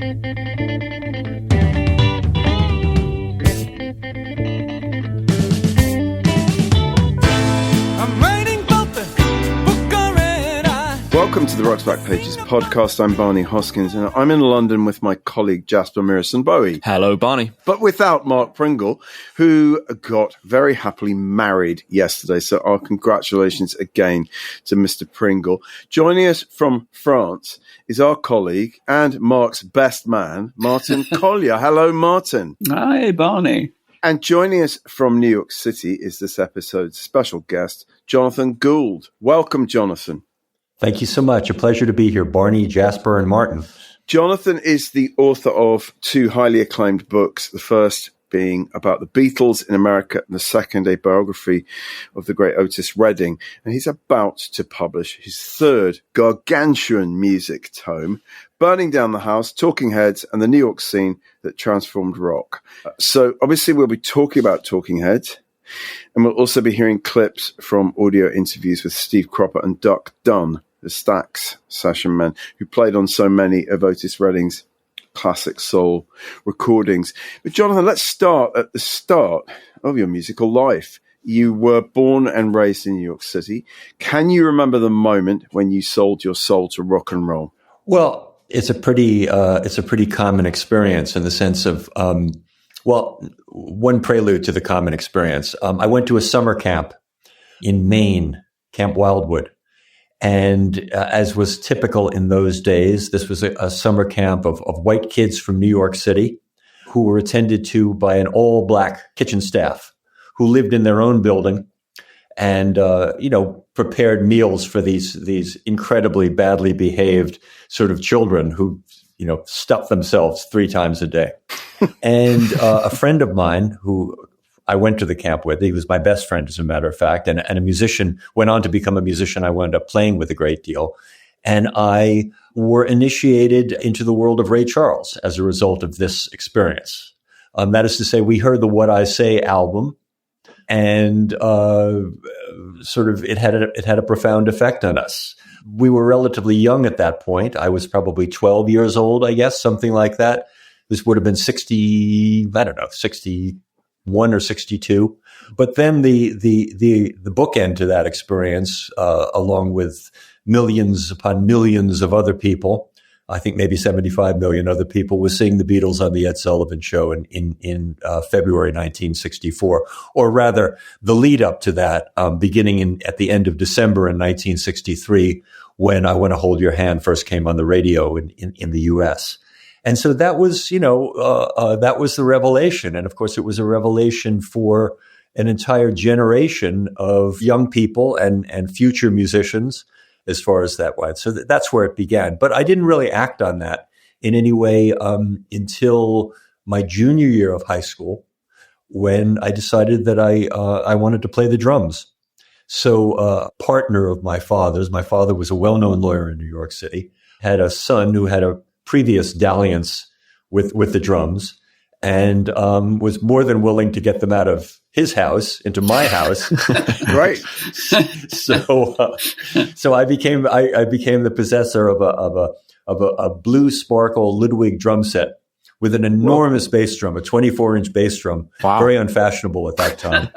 Welcome to the Rock's Back Pages podcast. I'm Barney Hoskins, and I'm in London with my colleague Jasper Mirison-Bowie. Hello, Barney. But without Mark Pringle, who got very happily married yesterday. So our congratulations again to Mr. Pringle. Joining us from France is our colleague and Mark's best man, Martin Collier. Hello, Martin. Hi, Barney. And joining us from New York City is this episode's special guest, Jonathan Gould. Welcome, Jonathan. Thank you so much. A pleasure to be here, Barney, Jasper, and Martin. Jonathan is the author of two highly acclaimed books, the first being about the Beatles in America, and the second a biography of the great Otis Redding. And he's about to publish his third gargantuan music tome, Burning Down the House, Talking Heads, and the New York Scene that Transformed Rock. So obviously we'll be talking about Talking Heads, and we'll also be hearing clips from audio interviews with Steve Cropper and Dunn, the Stax session men, who played on so many of Otis Redding's classic soul recordings. But Jonathan, let's start at the start of your musical life. You were born and raised in New York City. Can you remember the moment when you sold your soul to rock and roll? Well, it's a pretty common experience in the sense of, one prelude to the common experience. I went to a summer camp in Maine, Camp Wildwood. And as was typical in those days, this was a summer camp of white kids from New York City who were attended to by an all-black kitchen staff who lived in their own building and, prepared meals for these incredibly badly behaved sort of children who, stuffed themselves 3 times a day. And a friend of mine who I went to the camp with, he was my best friend, as a matter of fact, and a musician, went on to become a musician I wound up playing with a great deal. And I were initiated into the world of Ray Charles as a result of this experience. That is to say, we heard the What I Say album, and it had a profound effect on us. We were relatively young at that point. I was probably 12 years old, I guess, something like that. This would have been 61 or 62. But then the bookend to that experience, along with millions upon millions of other people, I think maybe 75 million other people, was seeing the Beatles on the Ed Sullivan Show in February 1964, or rather the lead up to that, beginning at the end of December in 1963, when I Want to Hold Your Hand first came on the radio in the U.S. And so that was, that was the revelation. And of course, it was a revelation for an entire generation of young people and future musicians, as far as that went. So that's where it began. But I didn't really act on that in any way until my junior year of high school, when I decided that I wanted to play the drums. So a partner of my father's, my father was a well-known lawyer in New York City, had a son who had a previous dalliance with the drums, and was more than willing to get them out of his house into my house. Right. So I became the possessor of a blue sparkle Ludwig drum set with an enormous bass drum, a 24-inch bass drum, wow. Very unfashionable at that time.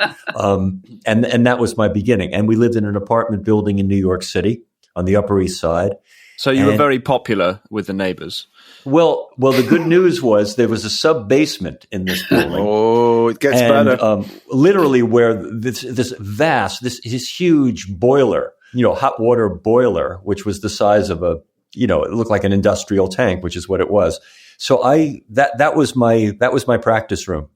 And that was my beginning. And we lived in an apartment building in New York City on the Upper East Side. So you were very popular with the neighbors. Well, the good news was there was a sub-basement in this building. Oh, it gets better. Literally where this huge boiler, hot water boiler, which was the size of it looked like an industrial tank, which is what it was. So that was my practice room.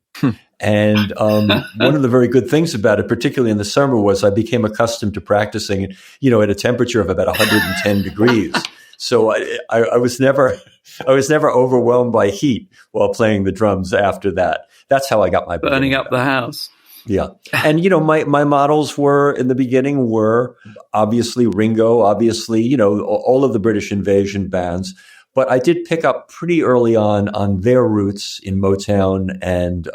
And one of the very good things about it, particularly in the summer, was I became accustomed to practicing, at a temperature of about 110 degrees. So I was never overwhelmed by heat while playing the drums after that. That's how I got my burning up the house. Yeah. And, my models in the beginning were obviously Ringo, obviously, all of the British Invasion bands. But I did pick up pretty early on their roots in Motown and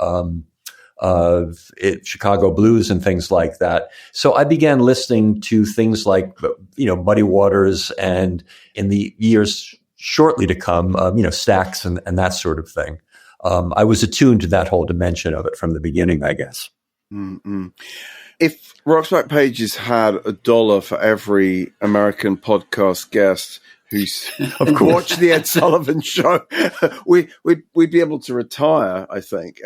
Chicago blues and things like that. So I began listening to things like, Muddy Waters, and in the years shortly to come, Stax and that sort of thing. I was attuned to that whole dimension of it from the beginning, I guess. Mm-mm. If Rocks Back Pages had $1 for every American podcast guest who's watched the Ed Sullivan Show, we'd be able to retire, I think.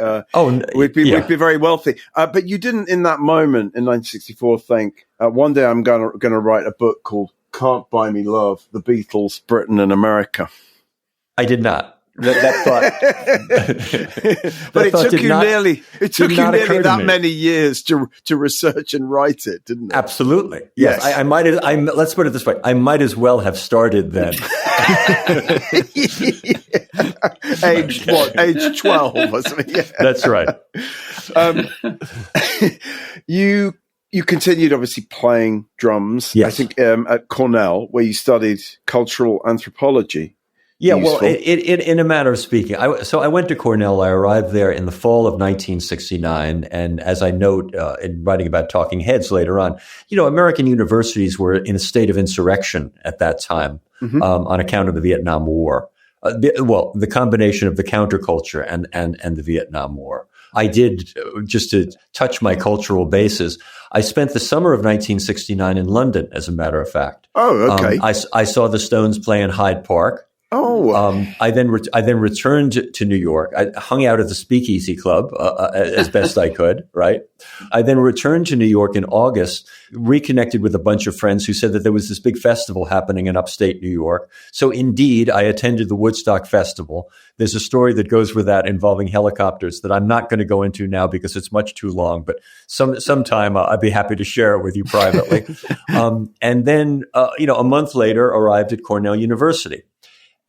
We'd be very wealthy. But you didn't, in that moment in 1964, think, one day I'm going to write a book called Can't Buy Me Love, The Beatles, Britain and America. I did not. That thought, but it took you nearly that many years to research and write it, didn't it? Absolutely. Yes. I might have. Let's put it this way. I might as well have started then. Age 12 or something. Yeah. That's right. You continued obviously playing drums. Yes. I think at Cornell, where you studied cultural anthropology. Yeah, well, in a matter of speaking, I went to Cornell. I arrived there in the fall of 1969, and as I note in writing about Talking Heads later on, American universities were in a state of insurrection at that time on account of the Vietnam War. The combination of the counterculture and the Vietnam War. I did, just to touch my cultural bases, I spent the summer of 1969 in London, as a matter of fact. Oh, okay. I saw the Stones play in Hyde Park. Oh, I then returned to New York. I hung out at the Speakeasy Club as best I could. Right. I then returned to New York in August, reconnected with a bunch of friends who said that there was this big festival happening in upstate New York. So indeed, I attended the Woodstock Festival. There's a story that goes with that involving helicopters that I'm not going to go into now because it's much too long. But sometime I'd be happy to share it with you privately. And then a month later, arrived at Cornell University.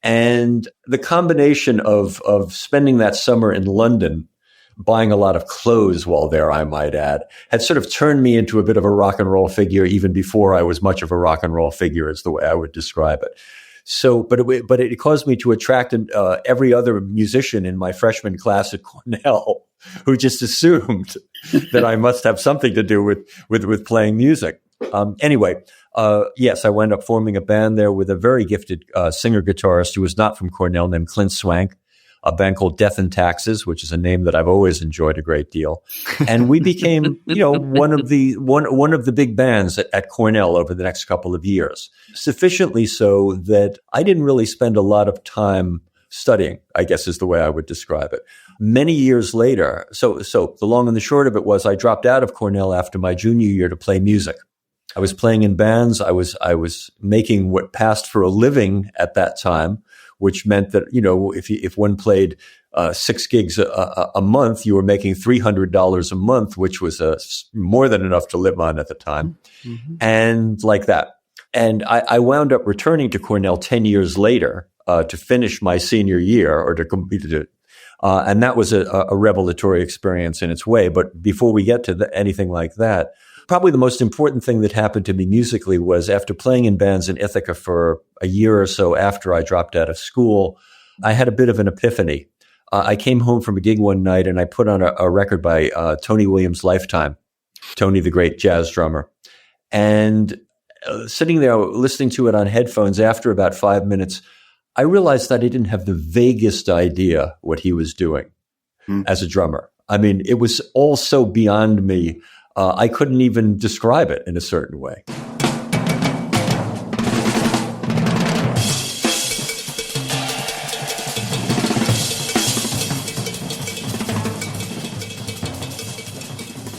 And the combination of spending that summer in London, buying a lot of clothes while there, I might add, had sort of turned me into a bit of a rock and roll figure even before I was much of a rock and roll figure, is the way I would describe it. So, but it caused me to attract every other musician in my freshman class at Cornell who just assumed that I must have something to do with playing music. Anyway, yes, I wound up forming a band there with a very gifted singer-guitarist who was not from Cornell, named Clint Swank, a band called Death and Taxes, which is a name that I've always enjoyed a great deal. And we became, one of the big bands at Cornell over the next couple of years, sufficiently so that I didn't really spend a lot of time studying, I guess is the way I would describe it. Many years later, so the long and the short of it was I dropped out of Cornell after my junior year to play music. I was playing in bands. I was making what passed for a living at that time, which meant that, if one played 6 gigs a month, you were making $300 a month, which was more than enough to live on at the time. Mm-hmm. And like that. And I wound up returning to Cornell 10 years later to finish my senior year, or to complete it. And that was a revelatory experience in its way. But before we get to anything like that, probably the most important thing that happened to me musically was after playing in bands in Ithaca for a year or so after I dropped out of school, I had a bit of an epiphany. I came home from a gig one night and I put on a record by Tony Williams' Lifetime, Tony the great jazz drummer. And sitting there listening to it on headphones, after about 5 minutes, I realized that I didn't have the vaguest idea what he was doing as a drummer. I mean, it was all so beyond me. I couldn't even describe it in a certain way.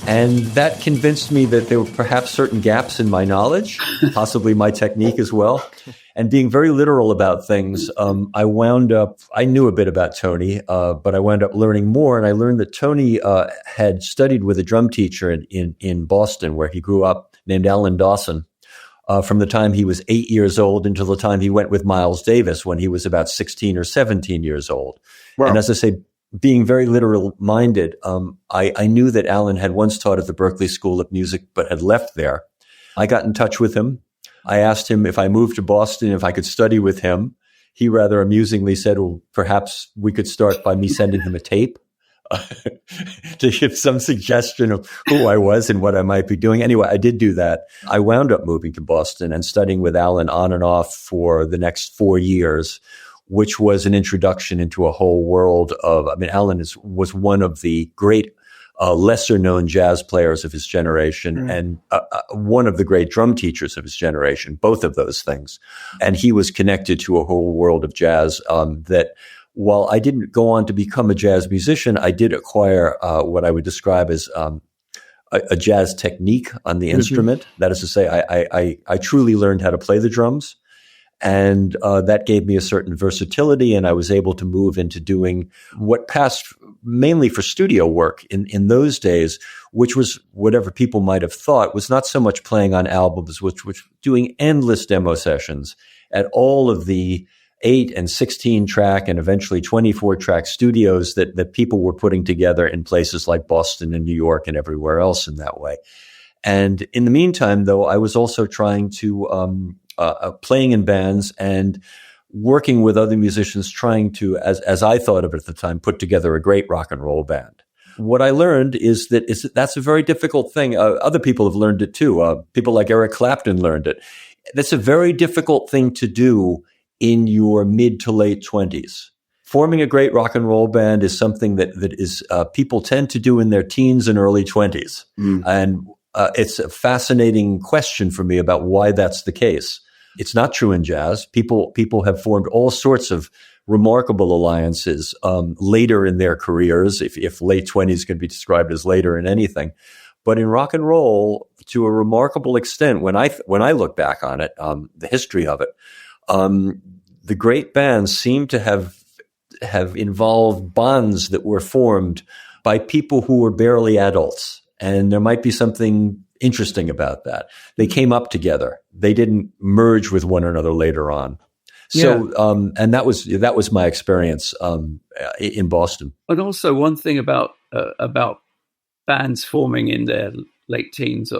And that convinced me that there were perhaps certain gaps in my knowledge, possibly my technique as well. And being very literal about things, I knew a bit about Tony, but I wound up learning more. And I learned that Tony had studied with a drum teacher in Boston, where he grew up, named Alan Dawson, from the time he was 8 years old until the time he went with Miles Davis when he was about 16 or 17 years old. Wow. And as I say, being very literal minded, I knew that Alan had once taught at the Berklee School of Music, but had left there. I got in touch with him. I asked him if I moved to Boston, if I could study with him. He rather amusingly said, well, perhaps we could start by me sending him a tape to give some suggestion of who I was and what I might be doing. Anyway, I did do that. I wound up moving to Boston and studying with Alan on and off for the next 4 years, which was an introduction into a whole world of, Alan was one of the great lesser known jazz players of his generation and one of the great drum teachers of his generation, both of those things. And he was connected to a whole world of jazz that while I didn't go on to become a jazz musician, I did acquire what I would describe as a jazz technique on the instrument. That is to say, I truly learned how to play the drums. And that gave me a certain versatility, and I was able to move into doing what passed mainly for studio work in those days, which was whatever people might have thought was not so much playing on albums, which doing endless demo sessions at all of the 8 and 16 track and eventually 24 track studios that people were putting together in places like Boston and New York and everywhere else in that way. And in the meantime, though, I was also trying to playing in bands and working with other musicians, trying to, as I thought of it at the time, put together a great rock and roll band. What I learned is that's a very difficult thing. Other people have learned it too. People like Eric Clapton learned it. That's a very difficult thing to do in your mid to late 20s. Forming a great rock and roll band is something that is people tend to do in their teens and early 20s. And it's a fascinating question for me about why that's the case. It's not true in jazz. People have formed all sorts of remarkable alliances later in their careers, if late 20s can be described as later in anything. But in rock and roll, to a remarkable extent, when I look back on it, the history of it, the great bands seem to have involved bonds that were formed by people who were barely adults. And there might be something interesting about that. They came up together. They didn't merge with one another later on. So, and that was my experience in Boston. And also one thing about bands forming in their late teens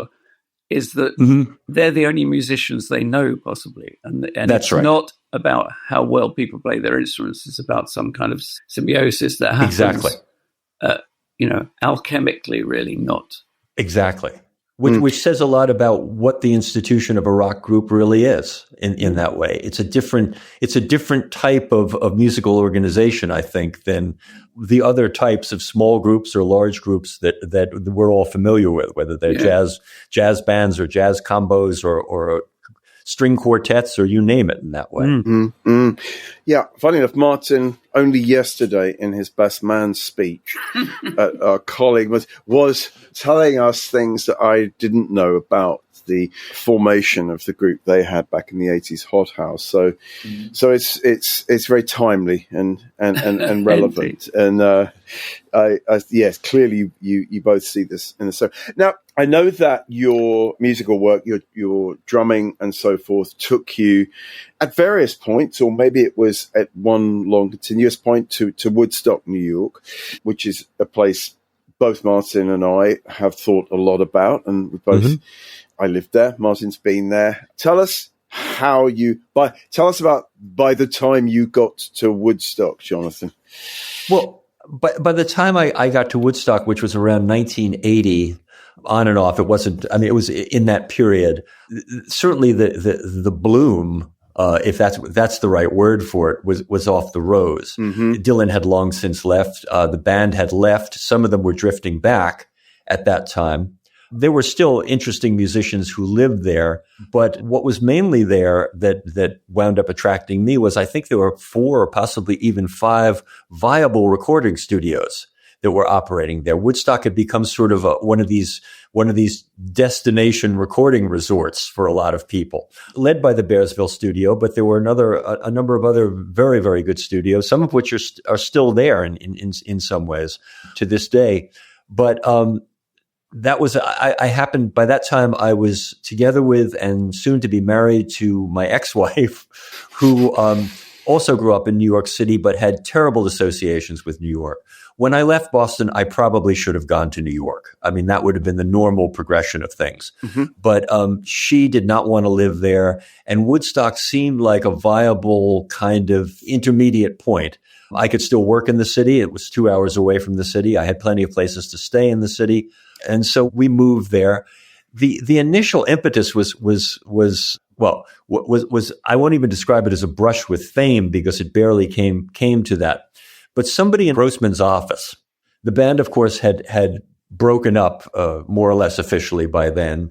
is that they're the only musicians they know, possibly. And that's it's right. Not about how well people play their instruments. It's about some kind of symbiosis that happens. Exactly. Alchemically, really, not. Exactly. Which says a lot about what the institution of a rock group really is in that way. It's a different type of musical organization, I think, than the other types of small groups or large groups that we're all familiar with, whether they're jazz bands or jazz combos or string quartets or you name it in that way. Yeah, funny enough, Martin only yesterday in his best man speech, our colleague was telling us things that I didn't know about the formation of the group they had back in the 80s, Hot House. So it's very timely and relevant. And yes, clearly you both see this in the show. Now, I know that your musical work, your drumming and so forth took you at various points, or maybe it was at one long continuous point to Woodstock, New York, which is a place both Martin and I have thought a lot about, and we both, I lived there. Martin's been there. Tell us about by the time you got to Woodstock, Jonathan. Well, by the time I got to Woodstock, which was around 1980, on and off, it wasn't. I mean, it was in that period. Certainly, the bloom, if that's the right word for it, was off the rose. Dylan had long since left. The band had left. Some of them were drifting back at that time. There were still interesting musicians who lived there, but what was mainly there that wound up attracting me was I think there were 4 or possibly even 5 viable recording studios that were operating there. Woodstock had become sort of one of these destination recording resorts for a lot of people, led by the Bearsville studio, but there were a number of other very, very good studios, some of which are still there in some ways to this day. But that was, I happened, by that time I was together with and soon to be married to my ex-wife, who also grew up in New York City, but had terrible associations with New York. When I left Boston, I probably should have gone to New York. I mean, that would have been the normal progression of things. Mm-hmm. But she did not want to live there. And Woodstock seemed like a viable kind of intermediate point. I could still work in the city. It was 2 hours away from the city. I had plenty of places to stay in the city. And so we moved there. The initial impetus was I won't even describe it as a brush with fame because it barely came to that. But somebody in Grossman's office, the band, of course, had broken up more or less officially by then.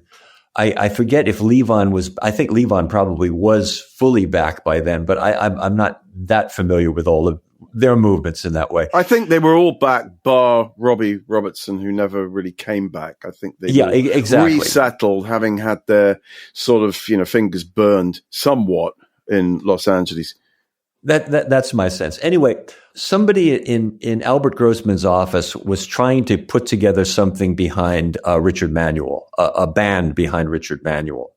I forget if Levon was. I think Levon probably was fully back by then, but I'm not that familiar with all of their movements in that way. I think they were all back, bar Robbie Robertson, who never really came back. I think they exactly resettled, having had their sort of fingers burned somewhat in Los Angeles. That's my sense. Anyway, somebody in Albert Grossman's office was trying to put together something behind Richard Manuel, a band behind Richard Manuel.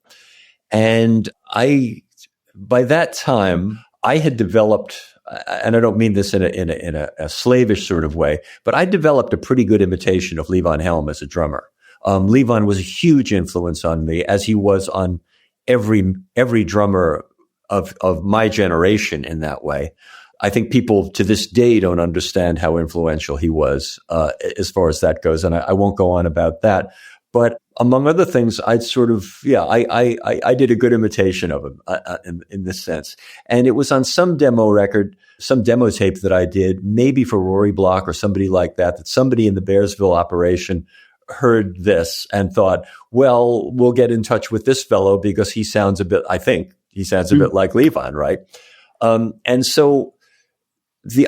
And by that time, I had developed, and I don't mean this in a slavish sort of way, but I developed a pretty good imitation of Levon Helm as a drummer. Levon was a huge influence on me, as he was on every drummer of my generation in that way. I think people to this day don't understand how influential he was as far as that goes, and I won't go on about that. But among other things, I'd sort of, I did a good imitation of him in this sense. And it was on some demo record, some demo tape that I did, maybe for Rory Block or somebody like that somebody in the Bearsville operation heard this and thought, well, we'll get in touch with this fellow because he sounds a bit, I think, he sounds a bit like Levon, right? And so the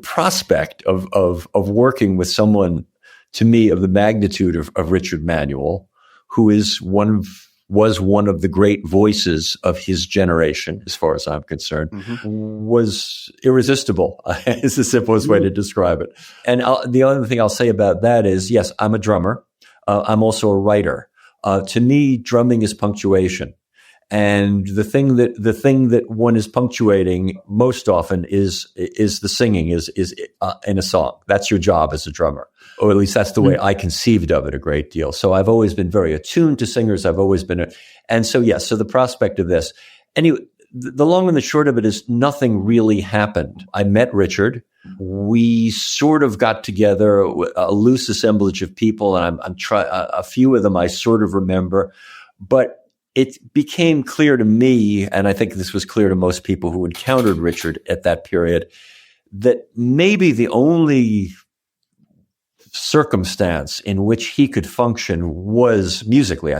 prospect of working with someone, to me, of the magnitude of Richard Manuel, who was one of the great voices of his generation, as far as I'm concerned, was irresistible. It's the simplest way to describe it. And the other thing I'll say about that is, yes, I'm a drummer. I'm also a writer. To me, drumming is punctuation. And the thing that one is punctuating most often is the singing is in a song. That's your job as a drummer, or at least that's the way I conceived of it a great deal. So I've always been very attuned to singers. I've always been, so the prospect of this. Anyway, the long and the short of it is nothing really happened. I met Richard. We sort of got together, a loose assemblage of people, and a few of them I sort of remember, but it became clear to me, and I think this was clear to most people who encountered Richard at that period, that maybe the only circumstance in which he could function was musically,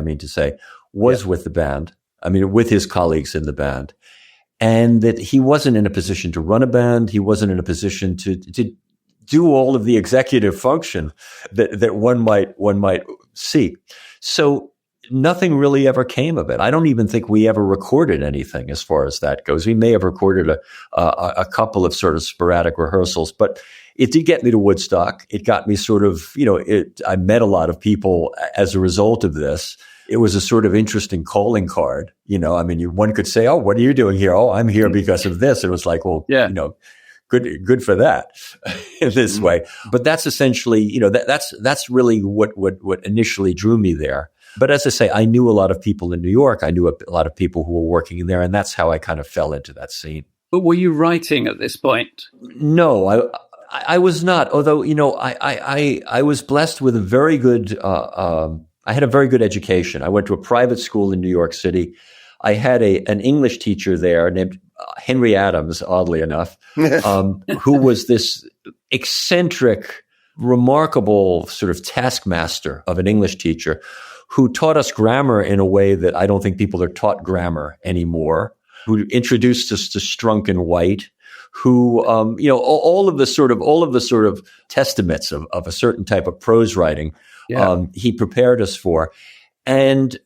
with the band. I mean, with his colleagues in the band. And that he wasn't in a position to run a band. He wasn't in a position to do all of the executive function that one might see. So nothing really ever came of it. I don't even think we ever recorded anything as far as that goes. We may have recorded a couple of sort of sporadic rehearsals, but it did get me to Woodstock. It got me sort of, I met a lot of people as a result of this. It was a sort of interesting calling card. One could say, oh, what are you doing here? Oh, I'm here because of this. It was like, well, good for that in this way. But that's essentially, that's really what initially drew me there. But as I say, I knew a lot of people in New York. I knew a lot of people who were working in there, and that's how I kind of fell into that scene. But were you writing at this point? No, I was not. Although, I was blessed with a very good, I had a very good education. I went to a private school in New York City. I had an English teacher there named Henry Adams, oddly enough, who was this eccentric, remarkable sort of taskmaster of an English teacher who taught us grammar in a way that I don't think people are taught grammar anymore, who introduced us to Strunk and White, who, all of the sort of testaments of a certain type of prose writing, he prepared us for. And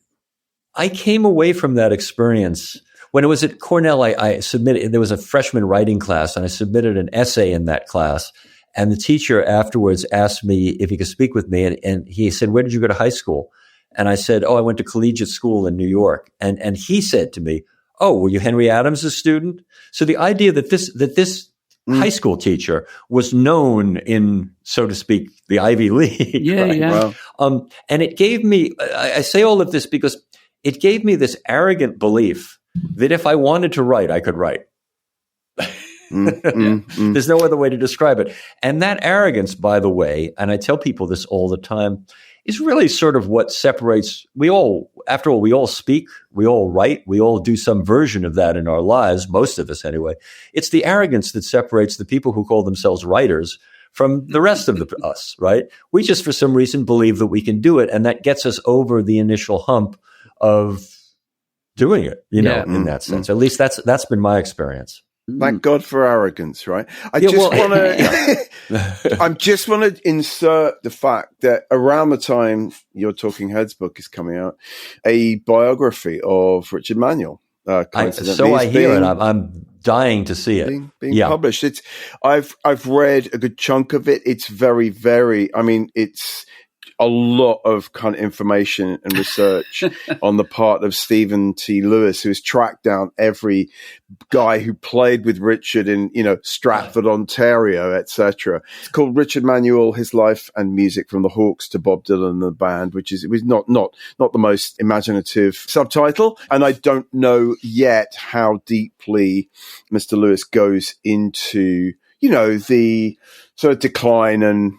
I came away from that experience. When it was at Cornell, I submitted, there was a freshman writing class, and I submitted an essay in that class. And the teacher afterwards asked me if he could speak with me. And he said, "Where did you go to high school?" And I said, "Oh, I went to collegiate school in New York." And he said to me, Oh, were you Henry Adams' student? So the idea that this high school teacher was known in, so to speak, the Ivy League. Yeah, right? yeah. Wow. And it gave me, I say all of this because it gave me this arrogant belief that if I wanted to write, I could write. There's no other way to describe it. And that arrogance, by the way, and I tell people this all the time, is really sort of what separates, after all, we all speak, we all write, we all do some version of that in our lives, most of us anyway. It's the arrogance that separates the people who call themselves writers from the rest of us, right? We just, for some reason, believe that we can do it, and that gets us over the initial hump of doing it, in that sense. At least that's been my experience. Thank God for arrogance, right? I just want to insert the fact that around the time your Talking Heads book is coming out, a biography of Richard Manuel. So I hear, and I'm dying to see it being published. I've read a good chunk of it. It's very, very. I mean, it's a lot of kind of information and research on the part of Stephen T. Lewis, who has tracked down every guy who played with Richard in, Stratford, Ontario, etc. It's called Richard Manuel: His Life and Music from the Hawks to Bob Dylan and the Band, which is, it was not the most imaginative subtitle. And I don't know yet how deeply Mr. Lewis goes into, the sort of decline and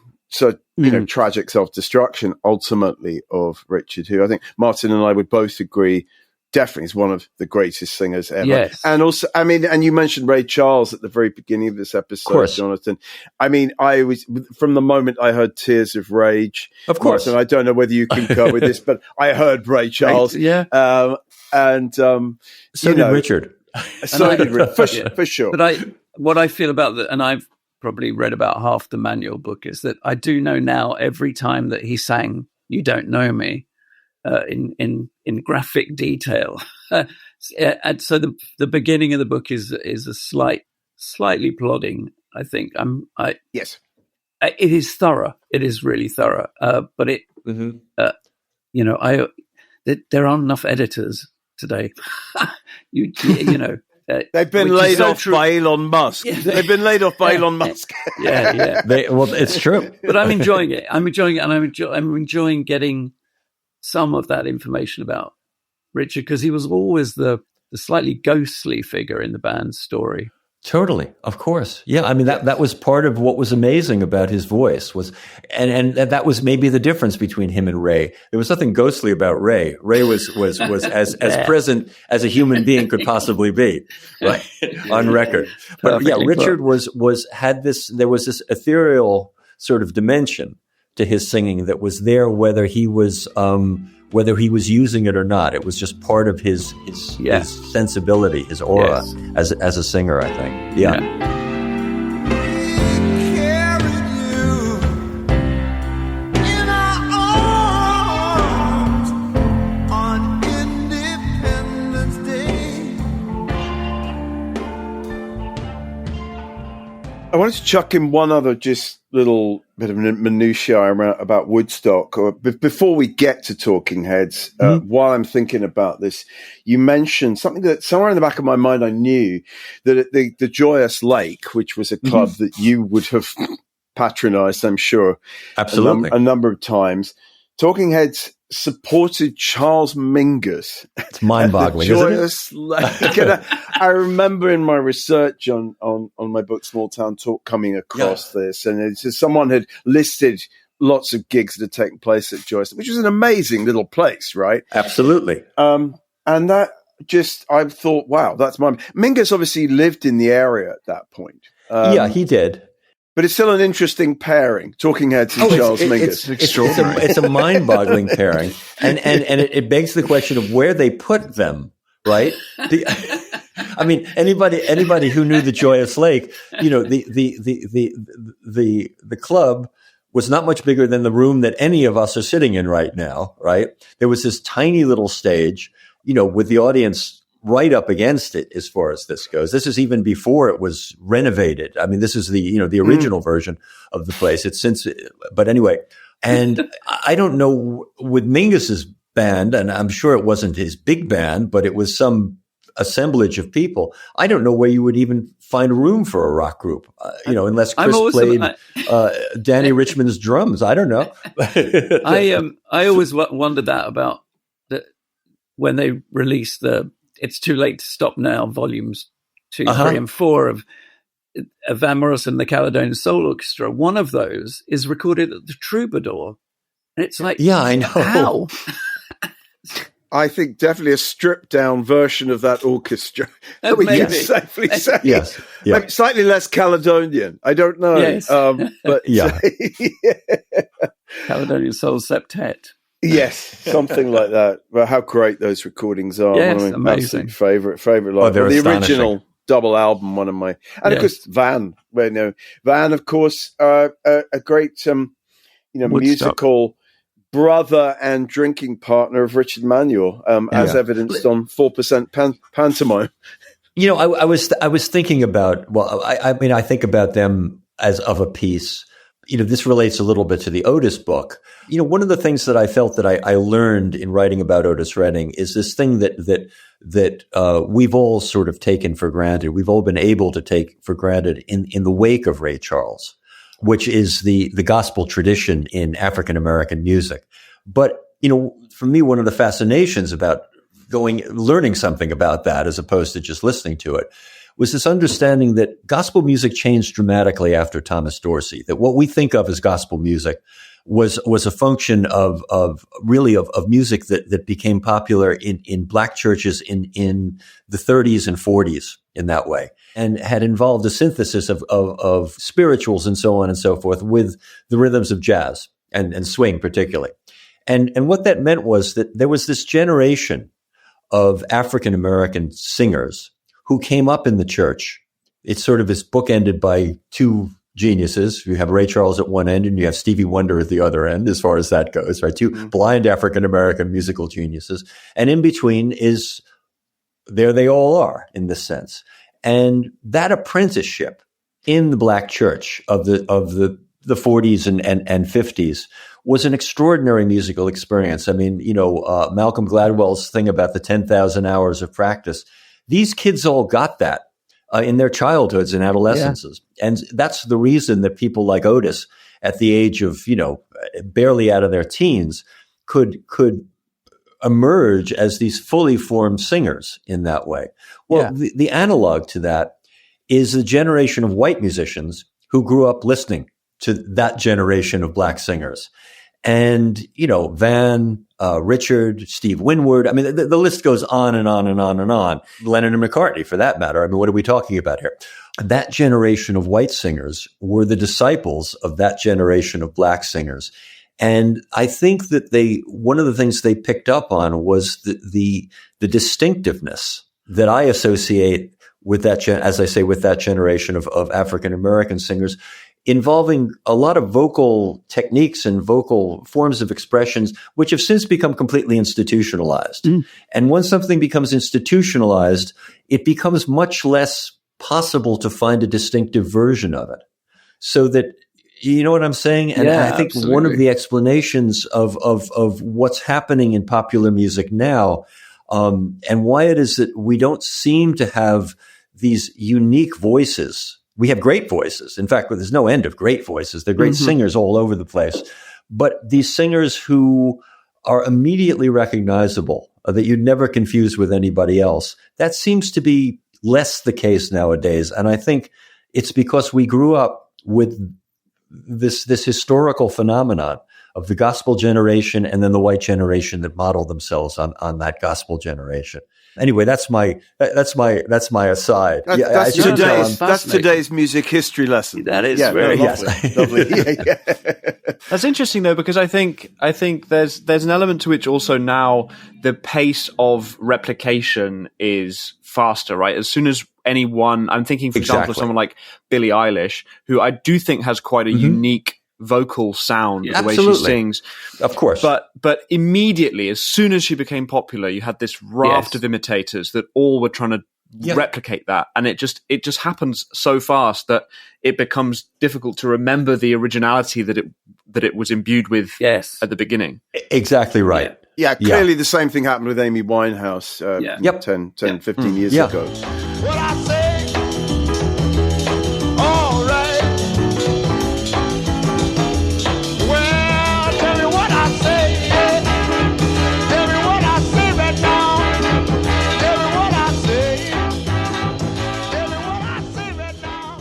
tragic self-destruction ultimately of Richard, who I think Martin and I would both agree definitely is one of the greatest singers ever. Yes. And also, I mean, and you mentioned Ray Charles at the very beginning of this episode, Jonathan. I mean, I was, from the moment I heard Tears of Rage, of course, Martin, I don't know whether you concur with this, but I heard Ray Charles. Yeah. So did Richard. So did Richard, for sure. But what I feel about that, and I've probably read about half the Manuel book, is that I do know now every time that he sang "You Don't Know Me" in graphic detail. And so the beginning of the book is a slightly plodding. I think yes, it is thorough. It is really thorough. But it there aren't enough editors today. They've been laid off by Elon Musk. Yeah. They've been laid off by Elon Musk. Yeah. It's true. But I'm enjoying it. I'm enjoying getting some of that information about Richard, because he was always the slightly ghostly figure in the band's story. Totally. Of course. Yeah. I mean, that was part of what was amazing about his voice was, and that was maybe the difference between him and Ray. There was nothing ghostly about Ray. Ray was as present as a human being could possibly be, right? On record. But Richard there was this ethereal sort of dimension to his singing that was there, whether he was using it or not. It was just part of his sensibility, his aura as a singer, I think. Yeah. I wanted to chuck in one other just little bit of minutiae about Woodstock. Before we get to Talking Heads, while I'm thinking about this, you mentioned something that somewhere in the back of my mind I knew, that at the Joyous Lake, which was a club that you would have patronized, I'm sure, absolutely, a number of times, Talking Heads supported Charles Mingus. It's mind-boggling, Joyous Lake. I remember in my research on my book Small Town Talk coming across this, and it's just, someone had listed lots of gigs that had taken place at Joyous, which was an amazing little place, right? Absolutely. And that just, I thought, wow, that's Mingus obviously lived in the area at that point. He did. But it's still an interesting pairing, Talking Heads and Charles Mingus. It's a mind-boggling pairing, and it begs the question of where they put them, right? I mean, anybody who knew the Joyous Lake, the club was not much bigger than the room that any of us are sitting in right now, right? There was this tiny little stage, with the audience right up against it as far as this goes. This is even before it was renovated. I mean, this is the original version of the place. But anyway, and I don't know with Mingus's band, and I'm sure it wasn't his big band, but it was some assemblage of people, I don't know where you would even find room for a rock group, unless Chris played Danny Richmond's drums. I don't know. I always wondered that about when they released the It's Too Late to Stop Now volumes 2, 3, and 4 of Van Morrison and the Caledonian Soul Orchestra. One of those is recorded at the Troubadour. And it's like, yeah, I know. How? I think definitely a stripped down version of that orchestra. That we can safely say. Yes. Yeah. Maybe slightly less Caledonian. I don't know. Yes. But yeah. Caledonian Soul Septet. Yes, something like that. But how great those recordings are. Yes, one of my amazing. Favorite live. They're the astonishing. Original double album, one of my, and of course Van. Van, of course, a great musical brother and drinking partner of Richard Manuel, as evidenced on 4% Pantomime. I was thinking about, well, I think about them as of a piece. This relates a little bit to the Otis book. One of the things that I felt that I learned in writing about Otis Redding is this thing that we've all sort of taken for granted. We've all been able to take for granted in the wake of Ray Charles, which is the gospel tradition in African American music. But, for me, one of the fascinations about learning something about that as opposed to just listening to it was this understanding that gospel music changed dramatically after Thomas Dorsey, that what we think of as gospel music was a function of music that became popular in black churches in the 30s and 40s in that way, and had involved a synthesis of spirituals and so on and so forth with the rhythms of jazz and swing particularly. And what that meant was that there was this generation of African American singers who came up in the church. It's sort of is bookended by two geniuses. You have Ray Charles at one end and you have Stevie Wonder at the other end, as far as that goes, right? Two blind African American musical geniuses. And in between is, there they all are in this sense. And that apprenticeship in the black church of the 40s and 50s was an extraordinary musical experience. I mean, Malcolm Gladwell's thing about the 10,000 hours of practice, these kids all got that in their childhoods and adolescences. Yeah. And that's the reason that people like Otis at the age of, barely out of their teens could emerge as these fully formed singers in that way. Well, the analog to that is the generation of white musicians who grew up listening to that generation of black singers. And, Van, Richard, Steve Winwood. I mean, the list goes on and on and on and on. Lennon and McCartney, for that matter. I mean, what are we talking about here? That generation of white singers were the disciples of that generation of black singers. And I think that one of the things they picked up on was the distinctiveness that I associate with that, as I say, with that generation of African American singers, involving a lot of vocal techniques and vocal forms of expressions, which have since become completely institutionalized. And once something becomes institutionalized, it becomes much less possible to find a distinctive version of it. So that, you know what I'm saying? And I think absolutely. One of the explanations of what's happening in popular music now, and why it is that we don't seem to have these unique voices. We have great voices. In fact, there's no end of great voices. They're great singers all over the place. But these singers who are immediately recognizable, that you'd never confuse with anybody else, that seems to be less the case nowadays. And I think it's because we grew up with this historical phenomenon of the gospel generation and then the white generation that modeled themselves on that gospel generation. Anyway, that's my aside. That's today's music history lesson. That is very lovely. That's interesting though, because I think there's an element to which also now the pace of replication is faster, right? As soon as anyone, I'm thinking, for example, of someone like Billie Eilish, who I do think has quite a unique vocal sound, the way she sings, of course. But immediately, as soon as she became popular, you had this raft of imitators that all were trying to replicate that, and it just happens so fast that it becomes difficult to remember the originality that it was imbued with at the beginning. Exactly right. Yeah, clearly the same thing happened with Amy Winehouse 10, 15 years ago. What I say, all right. Well, tell me what I say, yeah. Tell me what I say right now. Tell me what I say. Tell me what I say right now.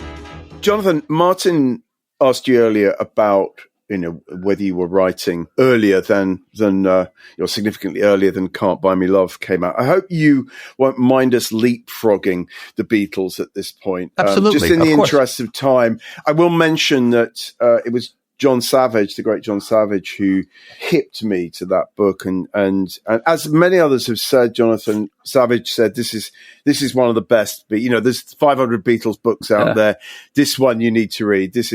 Jonathan, Martin asked you earlier about whether you were writing earlier than significantly earlier than Can't Buy Me Love came out. I hope you won't mind us leapfrogging the Beatles at this point. Absolutely. Just in the interest of time, I will mention that it was John Savage, the great John Savage, who hipped me to that book. And as many others have said, Jonathan, Savage said, this is one of the best, but there's 500 Beatles books out there. This one you need to read. This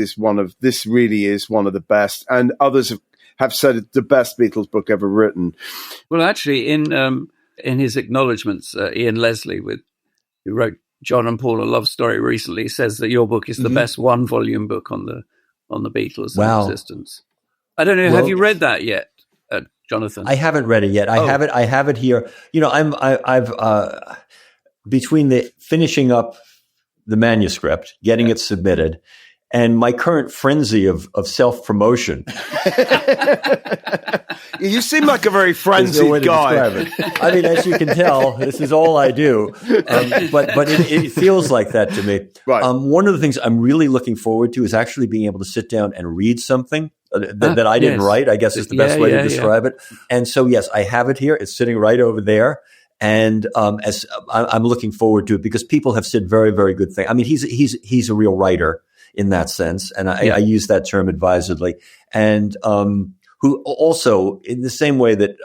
really is one of the best. And others have said it's the best Beatles book ever written. Well, actually, in his acknowledgements, Ian Leslie, who wrote John and Paul, A Love Story recently, says that your book is the best one-volume book on the Beatles and existence. I don't know. Have you read that yet, Jonathan? I haven't read it yet. I have it here. I've between the finishing up the manuscript, getting it submitted, and my current frenzy of self-promotion. You seem like a very frenzied guy. I mean, as you can tell, this is all I do. But it feels like that to me. Right. One of the things I'm really looking forward to is actually being able to sit down and read something that I didn't write, I guess is the best way to describe it. And so, yes, I have it here. It's sitting right over there. And as I'm looking forward to it because people have said very, very good things. I mean, he's a real writer in that sense. And I use that term advisedly. And who also, in the same way that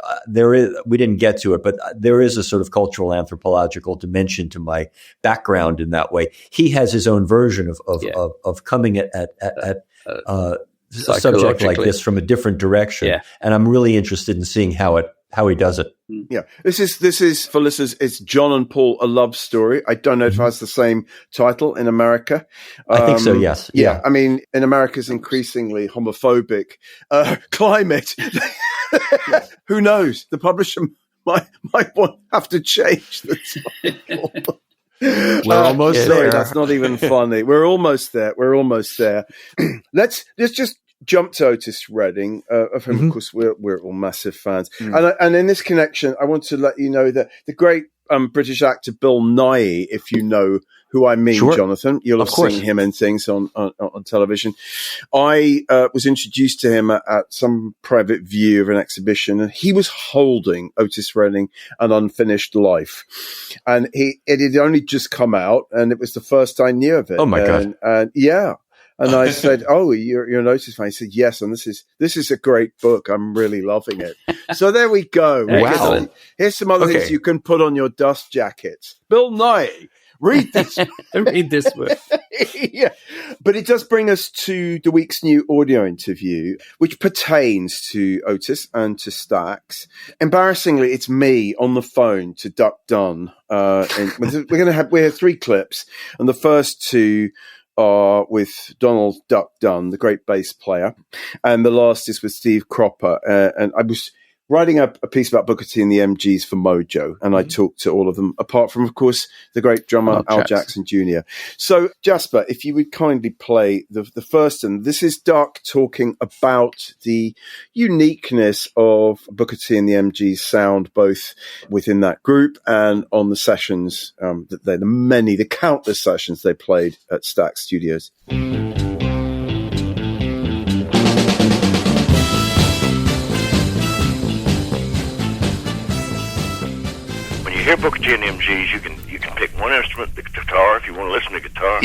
we didn't get to it, but there is a sort of cultural anthropological dimension to my background in that way. He has his own version of coming at a subject like this from a different direction. Yeah. And I'm really interested in seeing how he does it. Yeah. This is for listeners, it's John and Paul, A Love Story. I don't know if it has the same title in America. I think so, yes. Yeah. I mean, in America's increasingly homophobic climate, who knows? The publisher might have to change the title. We're almost there. Sorry, that's not even funny. We're almost there. Let's just jump to Otis Redding, of whom, of course, we're all massive fans. And in this connection, I want to let you know that the great British actor Bill Nighy, if you know who I mean, sure. Jonathan, you'll have seen him in things on television. I was introduced to him at some private view of an exhibition, and he was holding Otis Redding, An Unfinished Life. And it had only just come out, and it was the first I knew of it. Oh, my God. And yeah. And I said, "Oh, you're an Otis fan?" He said, "Yes." And this is a great book. I'm really loving it. So there we go. Wow. Here's some other things you can put on your dust jackets. Bill Nighy, read this. Read this book. Yeah, but it does bring us to the week's new audio interview, which pertains to Otis and to Stax. Embarrassingly, it's me on the phone to Duck Dunn. We have 3 clips, and the first 2 are with Donald Duck Dunn, the great bass player, and the last is with Steve Cropper. And I was writing a piece about Booker T and the MGs for Mojo, and I talked to all of them, apart from, of course, the great drummer Al Jackson Jr. So, Jasper, if you would kindly play the first, and this is Duck talking about the uniqueness of Booker T and the MGs sound, both within that group and on the sessions, the countless sessions they played at Stax Studios. Hear Booker T and the MGs, you can pick one instrument, the guitar, if you want to listen to guitar,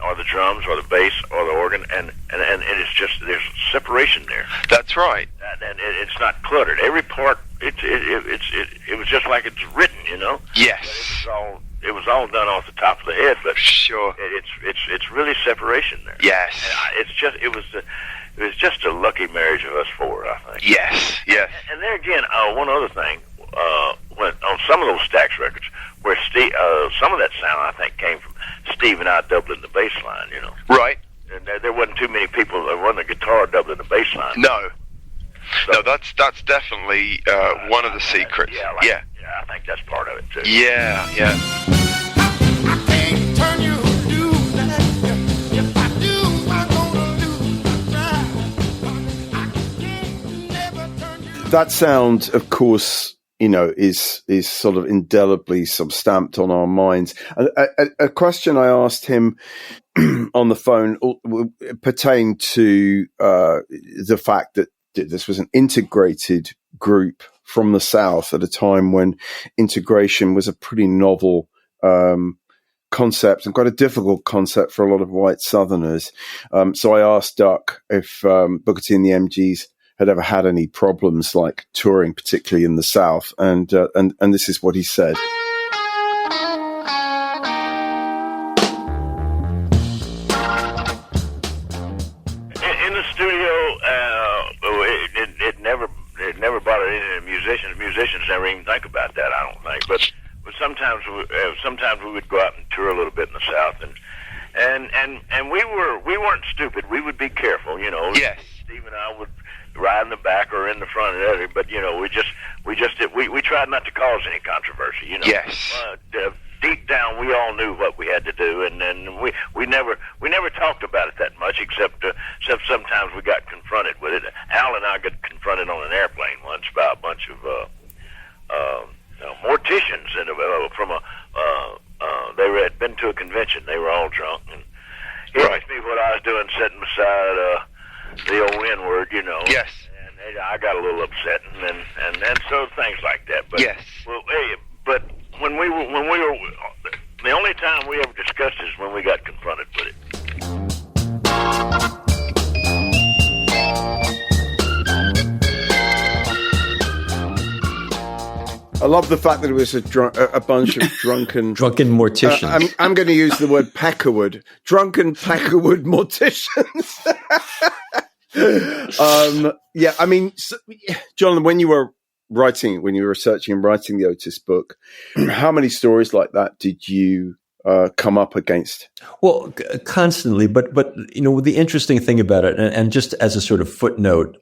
or the drums, or the bass, or the organ, and it's just there's separation there. That's right, and it's not cluttered. Every part, it was just like it's written, you know. Yes, it was all done off the top of the head, but sure, it's really separation there. Yes, it was just a lucky marriage of us 4, I think. Yes, yes. And there again, one other thing. On some of those Stax records, where some of that sound, I think, came from Steve and I doubling the bass line, you know. Right. And there wasn't too many people, there wasn't a guitar doubling the bass line. No. So, no, that's definitely one of the secrets. Yeah, I think that's part of it too. Yeah. I can't turn you loose. If I do, I'm gonna lose. I can't never turn you. That sound, of course, is sort of indelibly stamped on our minds. A question I asked him on the phone pertained to the fact that this was an integrated group from the South at a time when integration was a pretty novel concept and quite a difficult concept for a lot of white Southerners. So I asked Duck if Booker T and the MGs had ever had any problems like touring, particularly in the South, and this is what he said. In the studio, it never bothered any of the musicians. Musicians never even think about that, I don't think. But sometimes we would go out and tour a little bit in the South, and we weren't stupid. We would be careful, Yes. Steve and I would ride in the back or in the front of it, but we tried not to cause any controversy. Yes. Deep down, we all knew what we had to do, and we never talked about it that much, except sometimes we got confronted with it. Al and I got confronted on an airplane once by a bunch of morticians they had been to a convention. They were all drunk, and he asked me what I was doing sitting beside the old N-word, Yes. And I got a little upset, and so things like that. But Yes. Well, but when we were the only time we ever discussed it is when we got confronted with it. I love the fact that it was a bunch of drunken morticians. I'm going to use the word peckerwood. Drunken peckerwood morticians. Jonathan, when you were researching and writing the Otis book, how many stories like that did you come up against? Well, constantly, but the interesting thing about it, and just as a sort of footnote,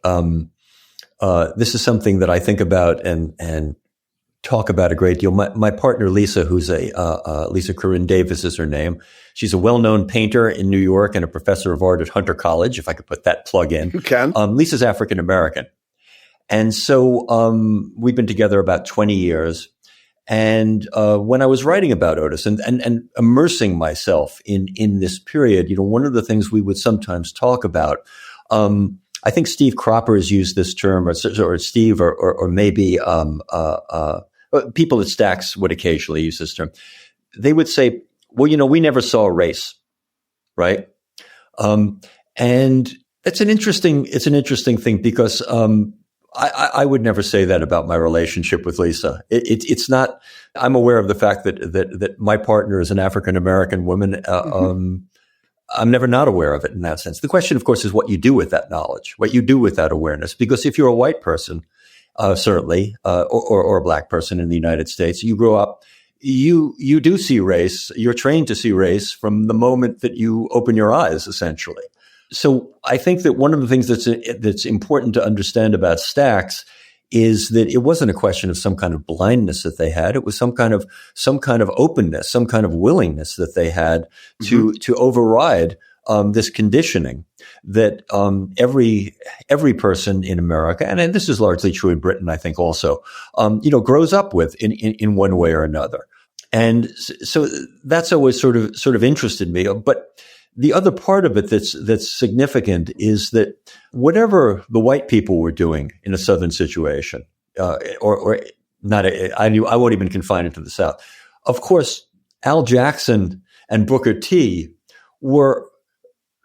this is something that I think about and talk about a great deal. My partner Lisa, who's Lisa Corinne Davis is her name. She's a well-known painter in New York and a professor of art at Hunter College, if I could put that plug in. You can. Lisa's African American. And so we've been together about 20 years. And when I was writing about Otis and immersing myself in this period, one of the things we would sometimes talk about, I think Steve Cropper has used this term, or Steve, or maybe people at Stax would occasionally use this term. They would say, well, we never saw race, right? And it's an interesting thing because I would never say that about my relationship with Lisa. It's not. I'm aware of the fact that my partner is an African American woman. I'm never not aware of it in that sense. The question, of course, is what you do with that knowledge, what you do with that awareness. Because if you're a white person, certainly, or a black person in the United States, you grow up, you do see race. You're trained to see race from the moment that you open your eyes, essentially. So I think that one of the things that's important to understand about Stax is that it wasn't a question of some kind of blindness that they had. It was some kind of openness, some kind of willingness that they had to override this conditioning that every person in America, and this is largely true in Britain, I think, also, grows up with in one way or another. And so that's always sort of interested me. But the other part of it that's significant is that whatever the white people were doing in a Southern situation, or not, I won't even confine it to the South. Of course, Al Jackson and Booker T were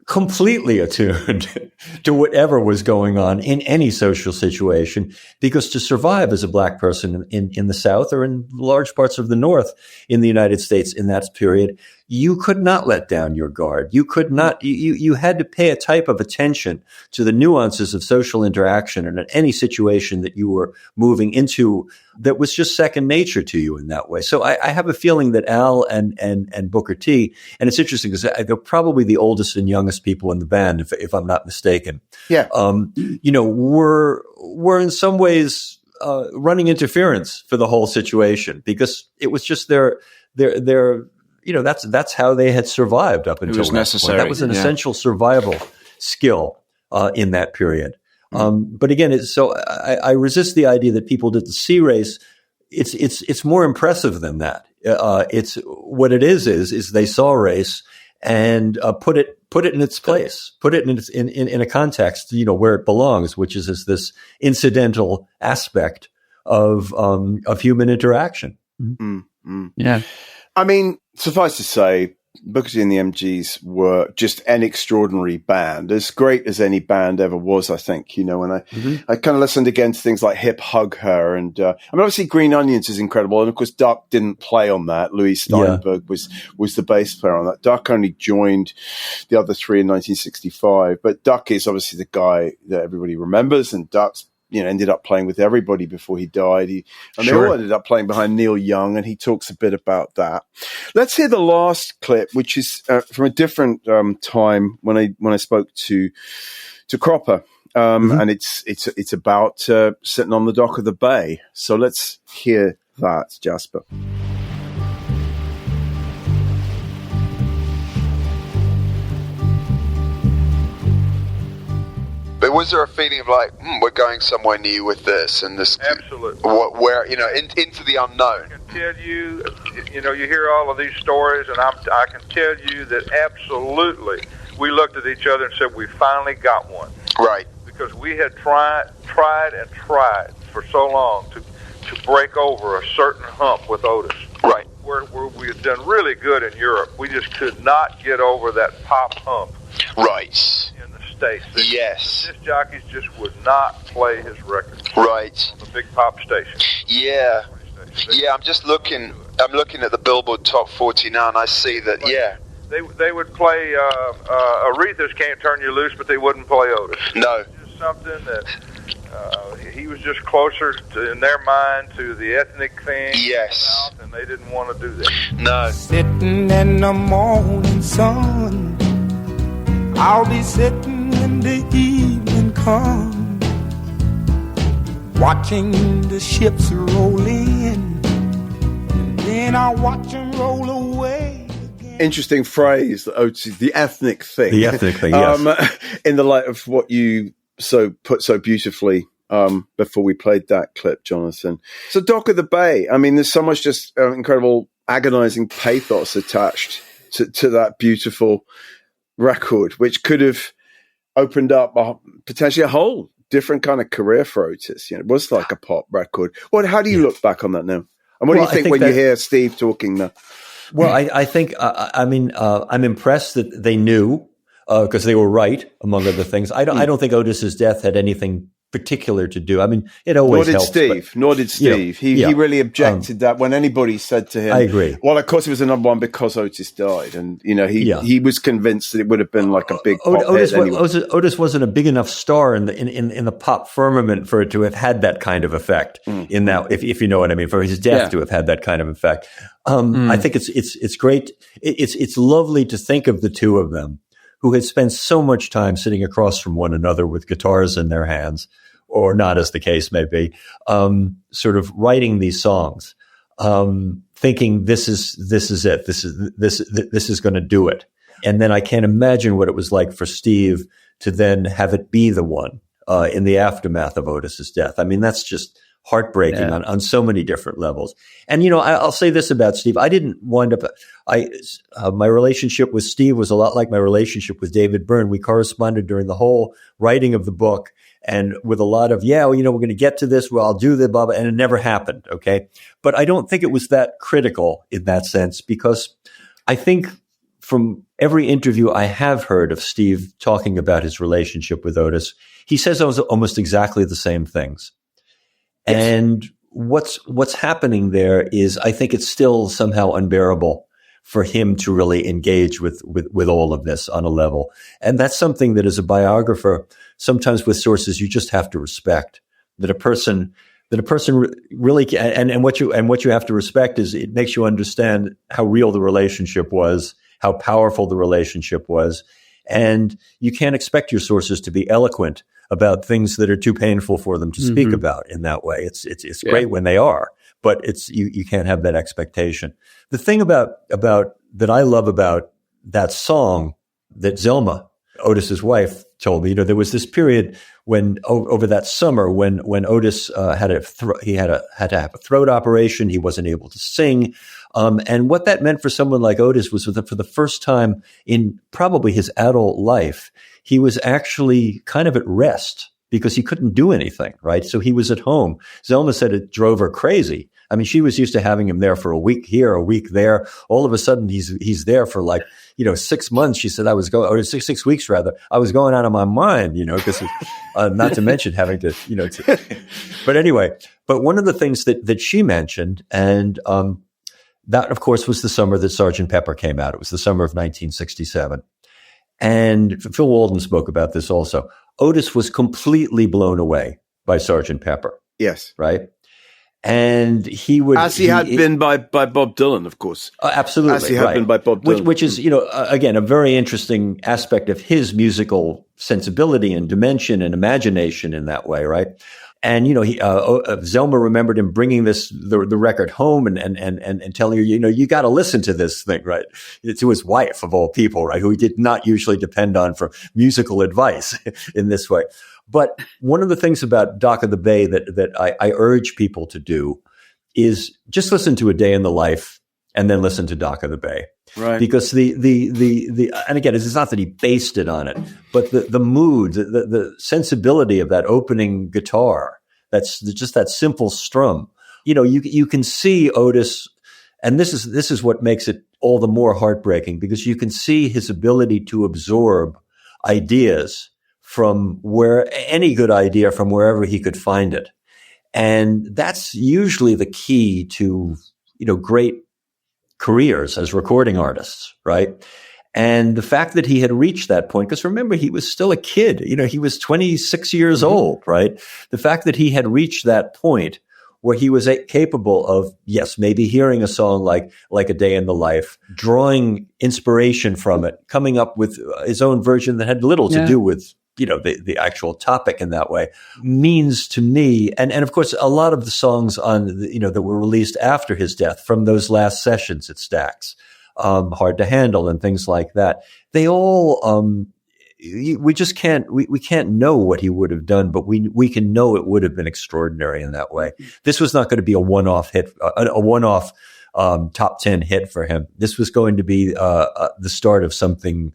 completely attuned to whatever was going on in any social situation, because to survive as a black person in the South or in large parts of the North in the United States in that period, you could not let down your guard. You could not, you had to pay a type of attention to the nuances of social interaction and in any situation that you were moving into that was just second nature to you in that way. So I have a feeling that Al and Booker T, and it's interesting because they're probably the oldest and youngest people in the band, if I'm not mistaken. Yeah. Were in some ways running interference for the whole situation because it was just their that's how they had survived up until that necessary. point. That was an essential survival skill in that period. But again, I resist the idea that people didn't see race. It's more impressive than that. It's what it is they saw race and put it in its place, put it in a context, where it belongs, which is this incidental aspect of human interaction. Mm-hmm. Yeah. I mean, suffice to say, Booker T and the MGs were just an extraordinary band, as great as any band ever was, I think, and I kind of listened again to things like Hip Hug Her. And obviously Green Onions is incredible. And of course, Duck didn't play on that. Louis Steinberg was the bass player on that. Duck only joined the other three in 1965. But Duck is obviously the guy that everybody remembers. And Duck's ended up playing with everybody before he died. They all ended up playing behind Neil Young, and he talks a bit about that. Let's hear the last clip, which is from a different time when I spoke to Cropper, and it's about sitting on the dock of the bay. So let's hear that, Jasper. But was there a feeling of like, we're going somewhere new with this and this? Absolutely. Where into the unknown. I can tell you, you hear all of these stories, and I can tell you that absolutely we looked at each other and said, we finally got one. Right. Because we had tried for so long to break over a certain hump with Otis. Right. Where we had done really good in Europe. We just could not get over that pop hump. Right. In the States. Yes. The disc jockeys just would not play his records. Right. On the big pop station. Yeah. Yeah, I'm looking at the Billboard Top 40 now, and I see that, They would play Aretha's Can't Turn You Loose, but they wouldn't play Otis. No. Just something that he was just closer in their mind to the ethnic thing. Yes. And they didn't want to do that. No. Sitting in the morning sun, I'll be sitting when the evening comes, watching the ships roll in, and then I'll watch them roll away. Interesting phrase, the ethnic thing. The ethnic thing, yes. In the light of what you put so beautifully before we played that clip, Jonathan. So Dock of the Bay, I mean, there's so much just incredible agonizing pathos attached to that beautiful record, which could have opened up potentially a whole different kind of career for Otis. It was like a pop record. How do you look back on that now? And what do you think when you hear Steve talking now? Well, I think, I'm impressed that they knew, because they were right, among other things. I don't think Otis's death had anything particular to do. I mean, it always helps. Nor did Steve. He really objected that when anybody said to him, I agree. Well, of course, it was the number one because Otis died. And, he was convinced that it would have been like a big pop hit anyway. Otis wasn't a big enough star in the pop firmament for it to have had that kind of effect in that, if you know what I mean, for his death to have had that kind of effect. I think it's great. It's lovely to think of the two of them who had spent so much time sitting across from one another with guitars in their hands, or not, as the case may be, sort of writing these songs, thinking this is it, this is going to do it. And then I can't imagine what it was like for Steve to then have it be the one in the aftermath of Otis's death. I mean, that's just heartbreaking on so many different levels. And, I'll say this about Steve. I didn't wind up, my relationship with Steve was a lot like my relationship with David Byrne. We corresponded during the whole writing of the book, and with a lot of, we're going to get to this. Well, I'll do the blah, blah, and it never happened. Okay. But I don't think it was that critical in that sense, because I think from every interview I have heard of Steve talking about his relationship with Otis, he says almost exactly the same things. Yes. And what's happening there is, I think it's still somehow unbearable for him to really engage with all of this on a level. And that's something that as a biographer, sometimes with sources, you just have to respect that a person really can, and what you have to respect is it makes you understand how real the relationship was, how powerful the relationship was. And you can't expect your sources to be eloquent about things that are too painful for them to speak about in that way. It's great when they are, but you can't have that expectation. The thing about that I love about that song that Zelma, Otis's wife, told me, there was this period when over that summer when Otis had to have a throat operation, he wasn't able to sing, and what that meant for someone like Otis was that for the first time in probably his adult life, he was actually kind of at rest because he couldn't do anything, right? So he was at home. Zelma said it drove her crazy. I mean, she was used to having him there for a week here, a week there. All of a sudden, he's there for 6 months. She said, or 6 weeks rather. I was going out of my mind, because not to mention having to, but anyway. But one of the things that she mentioned, and that of course was the summer that Sgt. Pepper came out. It was the summer of 1967, and Phil Walden spoke about this also. Otis was completely blown away by Sgt. Pepper. Yes, right. And he would, as he had been by Bob Dylan, of course. Absolutely, as he had been by Bob Dylan, which is, again, a very interesting aspect of his musical sensibility and dimension and imagination in that way, right? And Zelma remembered him bringing the record home and telling her, you got to listen to this thing, right? To his wife of all people, right? Who he did not usually depend on for musical advice in this way. But one of the things about Dock of the Bay that I urge people to do is just listen to A Day in the Life and then listen to Dock of the Bay. Right. Because the and again, it's not that he based it on it, but the mood, the sensibility of that opening guitar, that's just that simple strum. You can see Otis, and this is what makes it all the more heartbreaking, because you can see his ability to absorb ideas from any good idea from wherever he could find it. And that's usually the key to, great careers as recording artists, right? And the fact that he had reached that point, because remember, he was still a kid, he was 26 years old, right? The fact that he had reached that point where he was capable of, yes, maybe hearing a song like A Day in the Life, drawing inspiration from it, coming up with his own version that had little to do with the actual topic in that way, means to me, and of course, a lot of the songs on, that were released after his death from those last sessions at Stax, Hard to Handle and things like that, they all, we just can't know what he would have done, but we can know it would have been extraordinary in that way. This was not going to be a one-off hit, a one-off top 10 hit for him. This was going to be the start of something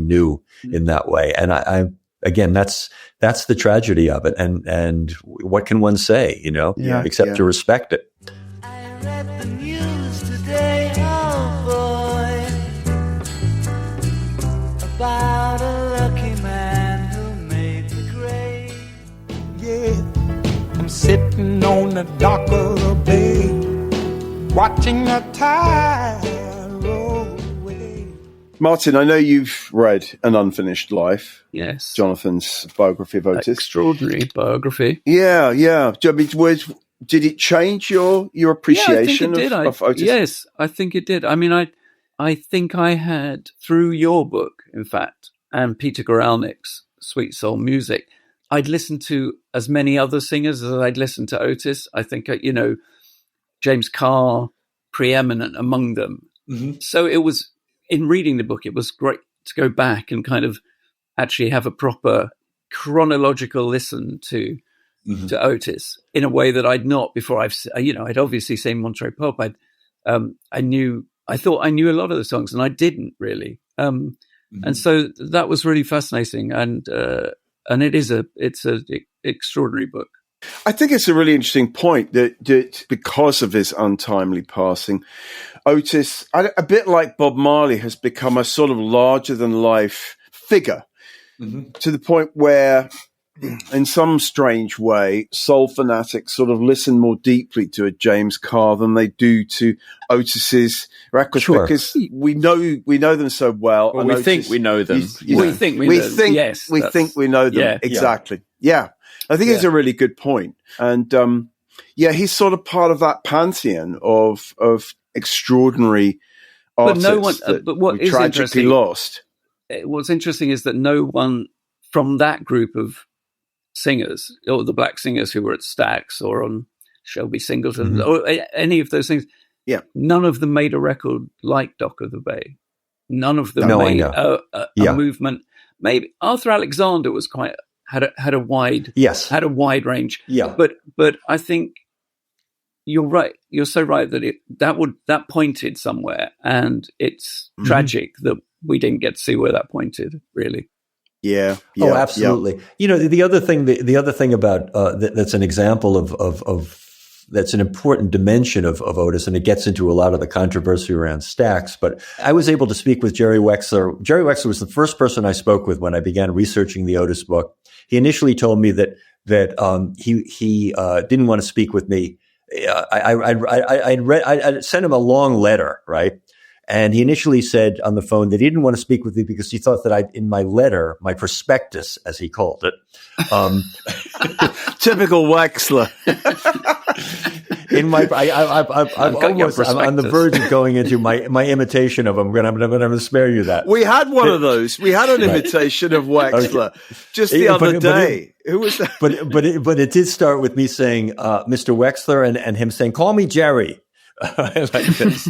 new in that way. And again, that's the tragedy of it. And what can one say, except to respect it. I read the news today, oh boy, about a lucky man who made the grade. Yeah, I'm sitting on the dock of the bay, watching the tide roll away. Martin, I know you've read An Unfinished Life. Yes. Jonathan's biography of Otis. Extraordinary biography. Yeah. Did it change your appreciation of Otis? Yes, I think it did. I mean, I think I had, through your book, in fact, and Peter Goralnik's Sweet Soul Music, I'd listened to as many other singers as I'd listened to Otis. I think, James Carr, preeminent among them. Mm-hmm. So it was, in reading the book, it was great to go back and kind of actually have a proper chronological listen to Otis in a way that I'd not before. I'd obviously seen Monterey Pop. I thought I knew a lot of the songs, and I didn't really. And so that was really fascinating, and it's an extraordinary book. I think it's a really interesting point that because of his untimely passing, Otis, a bit like Bob Marley, has become a sort of larger than life figure to the point where in some strange way, soul fanatics sort of listen more deeply to a James Carr than they do to Otis's records, because we know them so well. Well, we think we know them. We think we know them. Yeah. Exactly. Yeah. I think it's a really good point. And, he's sort of part of that pantheon of extraordinary artists but what is tragically lost. What's interesting is that no one from that group of singers, or the black singers who were at Stax or on Shelby Singleton, or any of those things, none of them made a record like Dock of the Bay. None of them made a movement. Maybe Arthur Alexander was had a wide range. Yeah, but I think you're right. You're so right that pointed somewhere, and it's tragic that we didn't get to see where that pointed. Really. Yeah. Oh, absolutely. Yeah. You know, the other thing about that's an example of that's an important dimension of Otis, and it gets into a lot of the controversy around Stax. But I was able to speak with Jerry Wexler. Jerry Wexler was the first person I spoke with when I began researching the Otis book. He initially told me that he didn't want to speak with me. I sent him a long letter, right? And he initially said on the phone that he didn't want to speak with me because he thought that in my letter, my prospectus, as he called it, typical Wexler. I'm on the verge of going into my imitation of him. I'm going to spare you that. We had one of those. We had an imitation of Wexler just the other day. Who was that? But it did start with me saying, Mr. Wexler, and him saying, "Call me Jerry." Like this.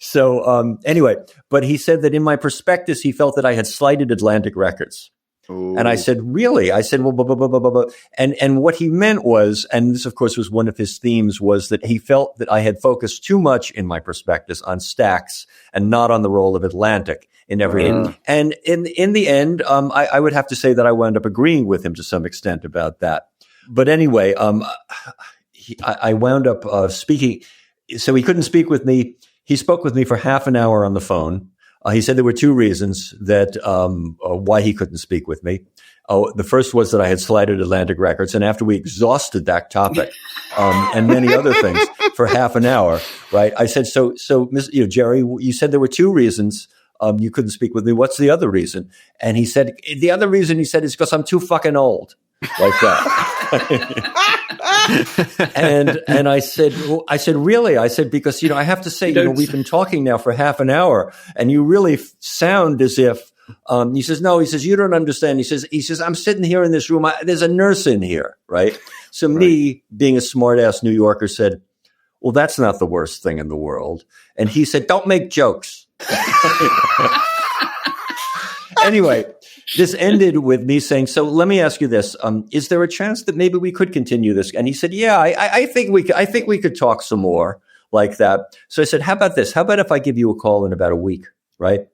So anyway, but he said that in my prospectus, he felt that I had slighted Atlantic Records. Ooh. And I said, really? I said, well, blah, blah, blah, blah, blah. And what he meant was, and this, of course, was one of his themes, was that he felt that I had focused too much in my prospectus on Stax and not on the role of Atlantic in everything. And in the end, I would have to say that I wound up agreeing with him to some extent about that. But anyway, I wound up speaking. So he couldn't speak with me. He spoke with me for half an hour on the phone. He said there were two reasons that why he couldn't speak with me. The first was that I had slighted Atlantic Records, and after we exhausted that topic and many other things for half an hour, right? I said, so, Jerry, you said there were two reasons you couldn't speak with me. What's the other reason? And he said, the other reason, he said, is because I'm too fucking old, like that. and I said, really? I said, because, I have to say, we've been talking now for half an hour and you really sound as if, he says, no, he says, you don't understand. He says, I'm sitting here in this room. There's a nurse in here. Right. So me being a smart ass New Yorker said, well, that's not the worst thing in the world. And he said, don't make jokes. Anyway, this ended with me saying, so let me ask you this. Is there a chance that maybe we could continue this? And he said, yeah, I think we could talk some more like that. So I said, how about this? How about if I give you a call in about a week? Right.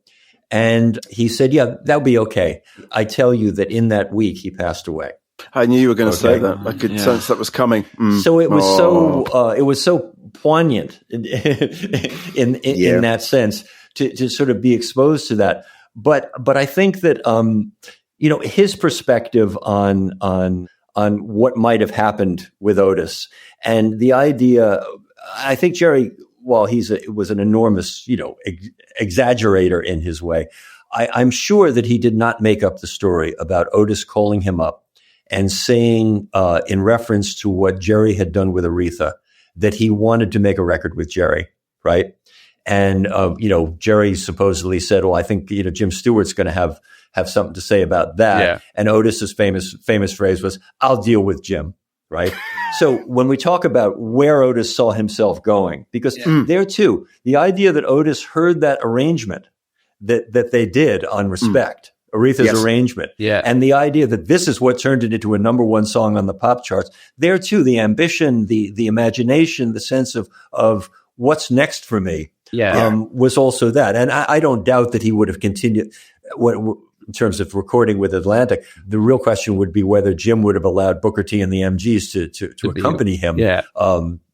And he said, yeah, that would be okay. I tell you that in that week, he passed away. I knew you were going to say that. I could sense that was coming. So it was it was so poignant in that sense to sort of be exposed to that. But I think that his perspective on what might have happened with Otis and the idea, I think Jerry, while was an enormous exaggerator in his way, I'm sure that he did not make up the story about Otis calling him up and saying in reference to what Jerry had done with Aretha that he wanted to make a record with Jerry, right? And, Jerry supposedly said, well, I think, Jim Stewart's going to have something to say about that. Yeah. And Otis's famous phrase was, I'll deal with Jim. Right. So when we talk about where Otis saw himself going, because there too, the idea that Otis heard that arrangement that they did on Respect, Aretha's arrangement, and the idea that this is what turned it into a number one song on the pop charts, there too, the ambition, the imagination, the sense of what's next for me. Was also that. And I don't doubt that he would have continued. in terms of recording with Atlantic. The real question would be whether Jim would have allowed Booker T and the MGs to accompany him. Yeah.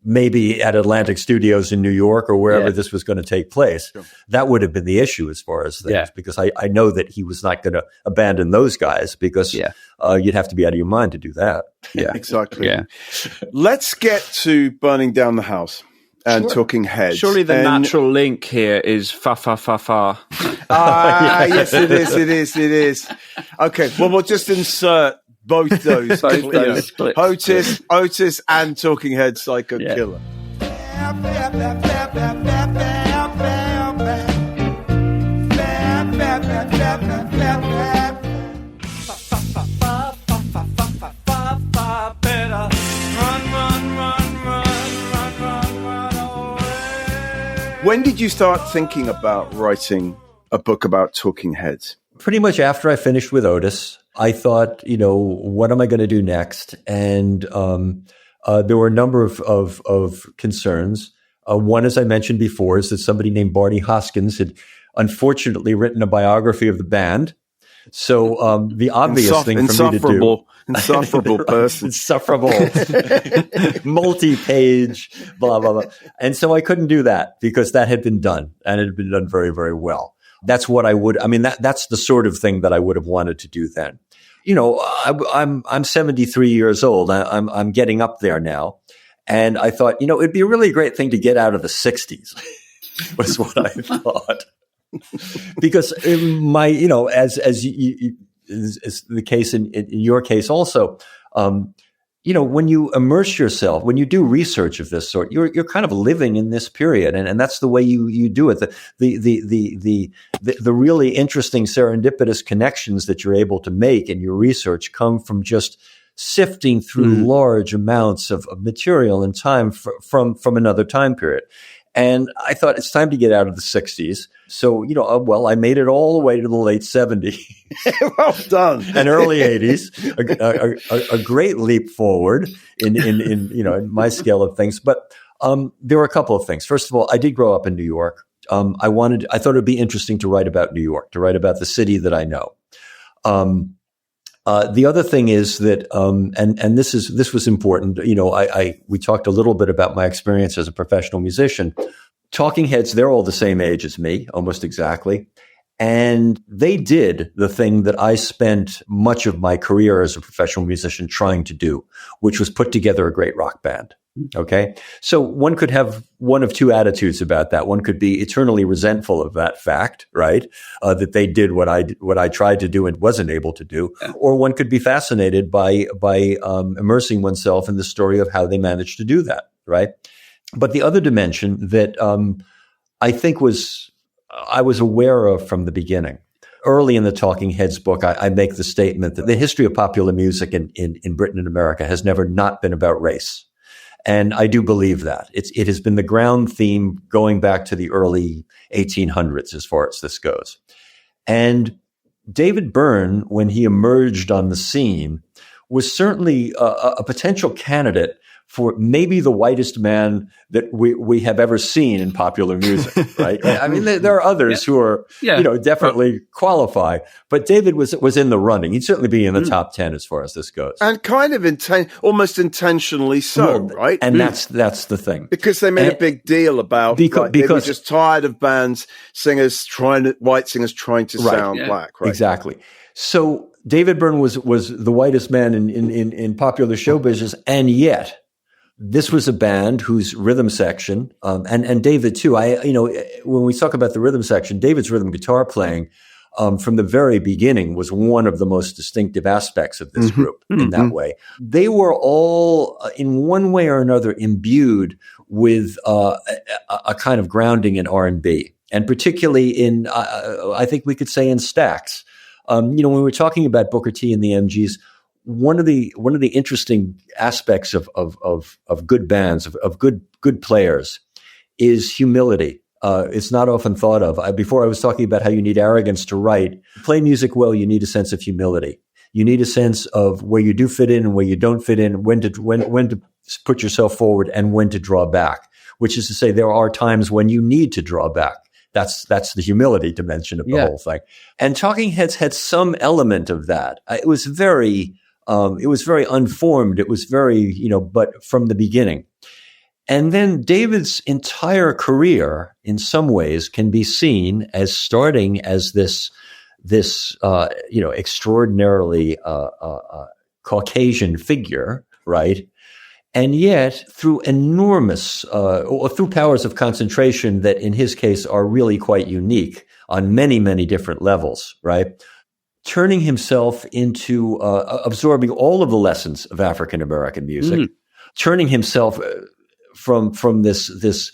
Maybe at Atlantic Studios in New York or wherever this was going to take place. Sure. That would have been the issue as far as things, because I know that he was not going to abandon those guys, because you'd have to be out of your mind to do that. Yeah, exactly. Yeah. Let's get to Burning Down the House and Talking Heads. Surely the natural link here is fa fa fa fa. Yes, it is. Okay, well, we'll just insert both those clips. Otis and Talking Heads Psycho Killer. When did you start thinking about writing a book about Talking Heads? Pretty much after I finished with Otis. I thought, what am I going to do next? And there were a number of concerns. One, as I mentioned before, is that somebody named Barney Hoskins had unfortunately written a biography of the band. So the obvious thing for me to do... Insufferable person. Insufferable. Multi-page, blah, blah, blah. And so I couldn't do that because that had been done, and it had been done very, very well. That's what that's the sort of thing that I would have wanted to do then. I'm 73 years old. I'm getting up there now. And I thought, it'd be a really great thing to get out of the 60s was what I thought. Because as is the case in your case also, when you immerse yourself, when you do research of this sort, you're kind of living in this period, and that's the way you do it. The really interesting serendipitous connections that you're able to make in your research come from just sifting through large amounts of material and time from another time period. And I thought it's time to get out of the 60s. So, I made it all the way to the late 70s. Well done. And early 80s. A great leap forward in my scale of things. But there were a couple of things. First of all, I did grow up in New York. I thought it would be interesting to write about New York, to write about the city that I know. The other thing is that, and this was important. We talked a little bit about my experience as a professional musician. Talking Heads, they're all the same age as me, almost exactly. And they did the thing that I spent much of my career as a professional musician trying to do, which was put together a great rock band. Okay. So one could have one of two attitudes about that. One could be eternally resentful of that fact, right? That they did what I tried to do and wasn't able to do. Or one could be fascinated by immersing oneself in the story of how they managed to do that, right? But the other dimension that I think I was aware of from the beginning. Early in the Talking Heads book, I make the statement that the history of popular music in Britain and America has never not been about race. And I do believe that. It has been the ground theme going back to the early 1800s as far as this goes. And David Byrne, when he emerged on the scene, was certainly a potential candidate for maybe the whitest man that we have ever seen in popular music, right? I mean, there are others who are, definitely qualify, but David was in the running. He'd certainly be in the top 10 as far as this goes. And kind of almost intentionally so, right? And that's the thing. Because they made a big deal about, because they were just tired of white singers trying to sound black, right? Exactly. So David Byrne was the whitest man in popular show business, and yet this was a band whose rhythm section, and David too. When we talk about the rhythm section, David's rhythm guitar playing from the very beginning was one of the most distinctive aspects of this group in that way. They were all, in one way or another, imbued with a kind of grounding in R&B, and particularly in, I think we could say, in Stax. When we're talking about Booker T and the MGs, one of the interesting aspects of good bands, of good players, is humility. It's not often thought of. Before I was talking about how you need arrogance to write. Play music well, you need a sense of humility. You need a sense of where you do fit in and where you don't fit in, when to put yourself forward and when to draw back. Which is to say, there are times when you need to draw back That's the humility dimension of the whole thing. And Talking Heads had some element of that. It was very unformed. It was very, but from the beginning. And then David's entire career, in some ways, can be seen as starting as this extraordinarily Caucasian figure, right? And yet, through enormous, or through powers of concentration that, in his case, are really quite unique on many, many different levels, right? Turning himself into absorbing all of the lessons of African American music, turning himself from this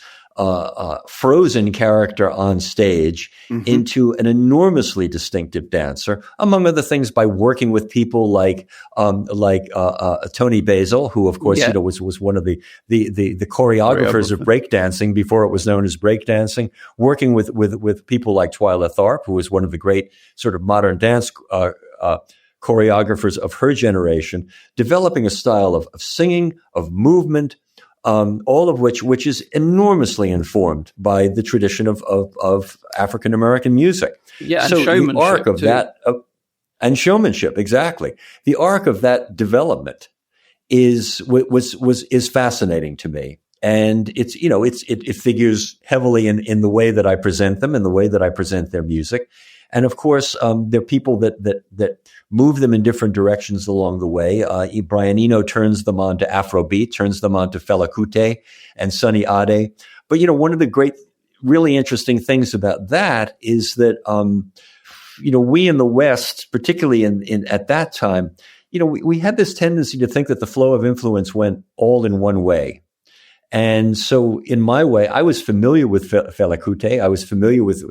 frozen character on stage into an enormously distinctive dancer, among other things, by working with people like Tony Basil, who of course was one of the choreographers of breakdancing before it was known as breakdancing, working with people like Twyla Tharp, who was one of the great sort of modern dance choreographers of her generation, developing a style of singing, of movement, all of which is enormously informed by the tradition of African American music. Yeah, and so showmanship the arc of too. that, and showmanship, exactly. The arc of that development is fascinating to me, and it figures heavily in the way that I present them and the way that I present their music. And of course, there are people that move them in different directions along the way. Brian Eno turns them on to Afrobeat, turns them on to Fela Kuti and Sunny Ade. But, one of the great, really interesting things about that is that, we in the West, particularly at that time, we had this tendency to think that the flow of influence went all in one way. And so in my way, I was familiar with Fela Kuti. I was familiar with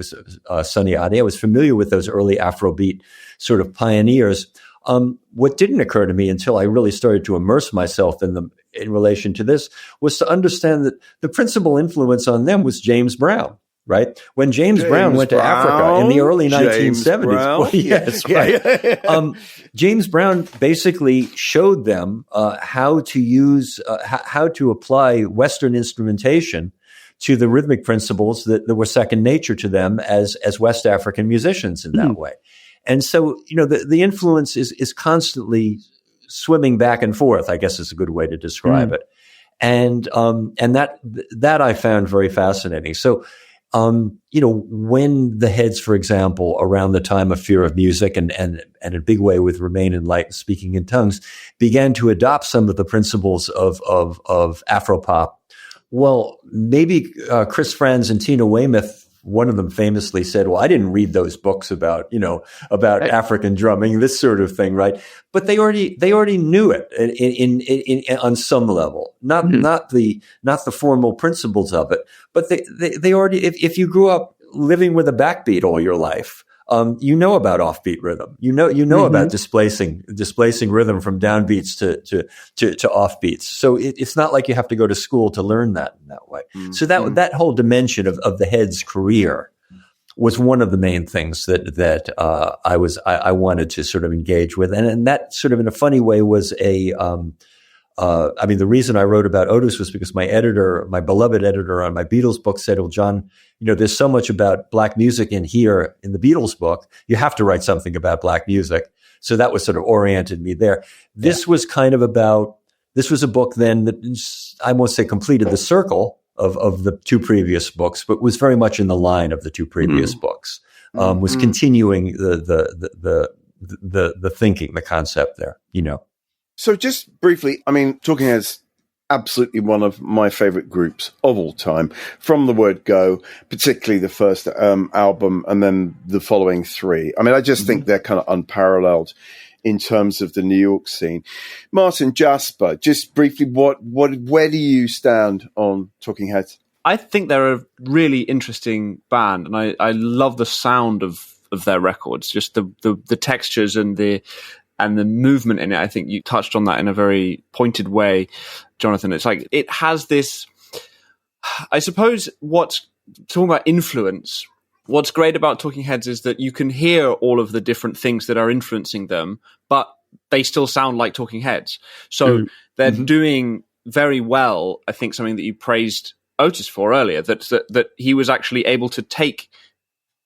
Sunny Ade. I was familiar with those early Afrobeat sort of pioneers. What didn't occur to me until I really started to immerse myself in them in relation to this was to understand that the principal influence on them was James Brown. Right? When James Brown went to Africa in the early 1970s. Well, yes, right. James Brown basically showed them how to use, how to apply Western instrumentation to the rhythmic principles that were second nature to them as West African musicians in that way. And so, the influence is constantly swimming back and forth, I guess is a good way to describe it. And that I found very fascinating. So, when the Heads, for example, around the time of Fear of Music and a big way with Remain in Light and Speaking in Tongues, began to adopt some of the principles of Afropop, well, maybe Chris Franz and Tina Weymouth, one of them famously said, well, I didn't read those books about African drumming, this sort of thing, right? But they already knew it in on some level, not the formal principles of it, but they already, if you grew up living with a backbeat all your life, about offbeat rhythm, about displacing rhythm from downbeats to offbeats. So it's not like you have to go to school to learn that in that way. So that whole dimension of the Heads' career was one of the main things that I wanted to sort of engage with, and that sort of in a funny way was the reason I wrote about Otis was because my beloved editor on my Beatles book said, well, John, there's so much about black music in here in the Beatles book. You have to write something about black music. So that was sort of oriented me there. This was this was a book then that I won't say completed the circle of the two previous books, but was very much in the line of the two previous books, was continuing the thinking, the concept there, So just briefly, Talking Heads, absolutely one of my favorite groups of all time, from the word go, particularly the first album and then the following three. I just think they're kind of unparalleled in terms of the New York scene. Martin, Jasper, just briefly, where do you stand on Talking Heads? I think they're a really interesting band, and I love the sound of their records, just the textures and the movement in it. I think you touched on that in a very pointed way, Jonathan. It's like it has this, I suppose, talking about influence, what's great about Talking Heads is that you can hear all of the different things that are influencing them, but they still sound like Talking Heads. So they're doing very well, I think, something that you praised Otis for earlier, that he was actually able to take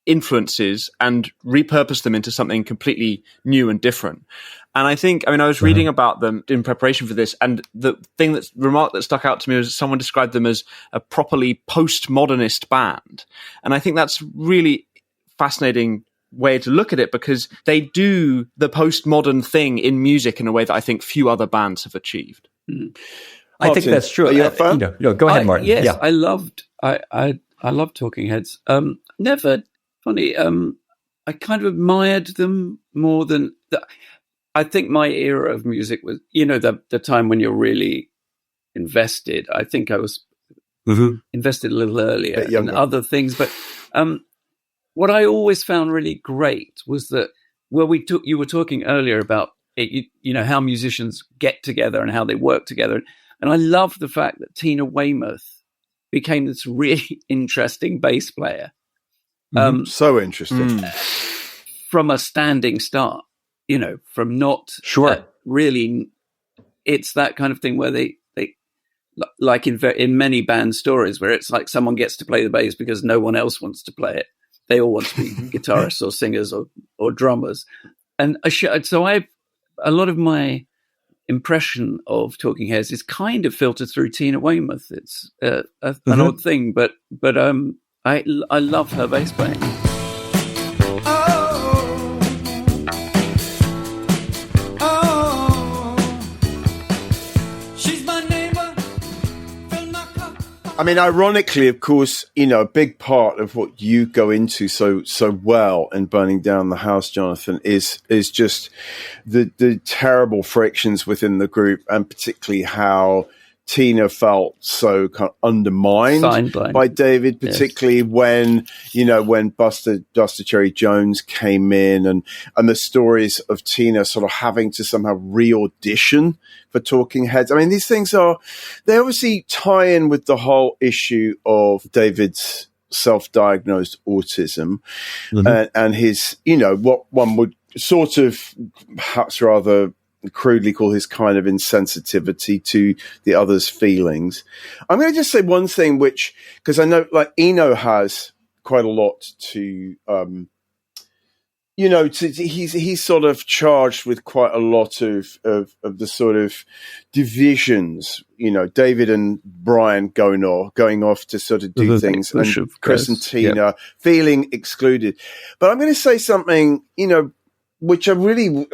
influences and repurpose them into something completely new and different. And I think, I was reading about them in preparation for this, and the remark that stuck out to me was someone described them as a properly postmodernist band. And I think that's really fascinating way to look at it, because they do the postmodern thing in music in a way that I think few other bands have achieved. I think that's true. Are you a fan? Go ahead, Martin. Yes, yeah. I loved Talking Heads. Never funny. I kind of admired them more than I think my era of music was, the time when you're really invested. I think I was invested a little earlier in other things. But what I always found really great was that, you were talking earlier about it, how musicians get together and how they work together. And I love the fact that Tina Weymouth became this really interesting bass player. So interesting. From a standing start, from not really, it's that kind of thing where they like in many band stories where it's like someone gets to play the bass because no one else wants to play it. They all want to be guitarists or singers or drummers. And so a lot of my impression of Talking Heads is kind of filtered through Tina Weymouth. It's an odd thing, but I love her bass playing. Ironically, of course, a big part of what you go into so well in Burning Down the House, Jonathan, is just the terrible frictions within the group, and particularly how Tina felt so kind of undermined by David, particularly when Buster Cherry Jones came in, and the stories of Tina sort of having to somehow re-audition for Talking Heads. These things they obviously tie in with the whole issue of David's self-diagnosed autism and his, what one would sort of perhaps rather crudely call his kind of insensitivity to the other's feelings. I'm going to just say one thing, because I know like Eno has quite a lot to, he's sort of charged with quite a lot of the sort of divisions, David and Brian going off to sort of do things, and Chris and Tina feeling excluded. But I'm going to say something, which I really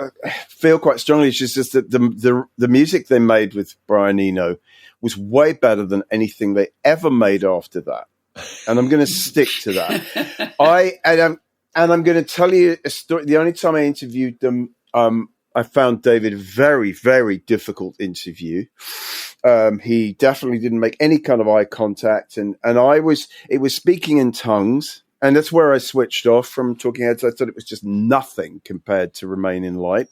feel quite strongly, is just that the music they made with Brian Eno was way better than anything they ever made after that. And I'm going to stick to that. And I'm going to tell you a story. The only time I interviewed them, I found David a very, very difficult interview. He definitely didn't make any kind of eye contact. And it was speaking in tongues. And that's where I switched off from Talking Heads. I thought it was just nothing compared to Remain in Light.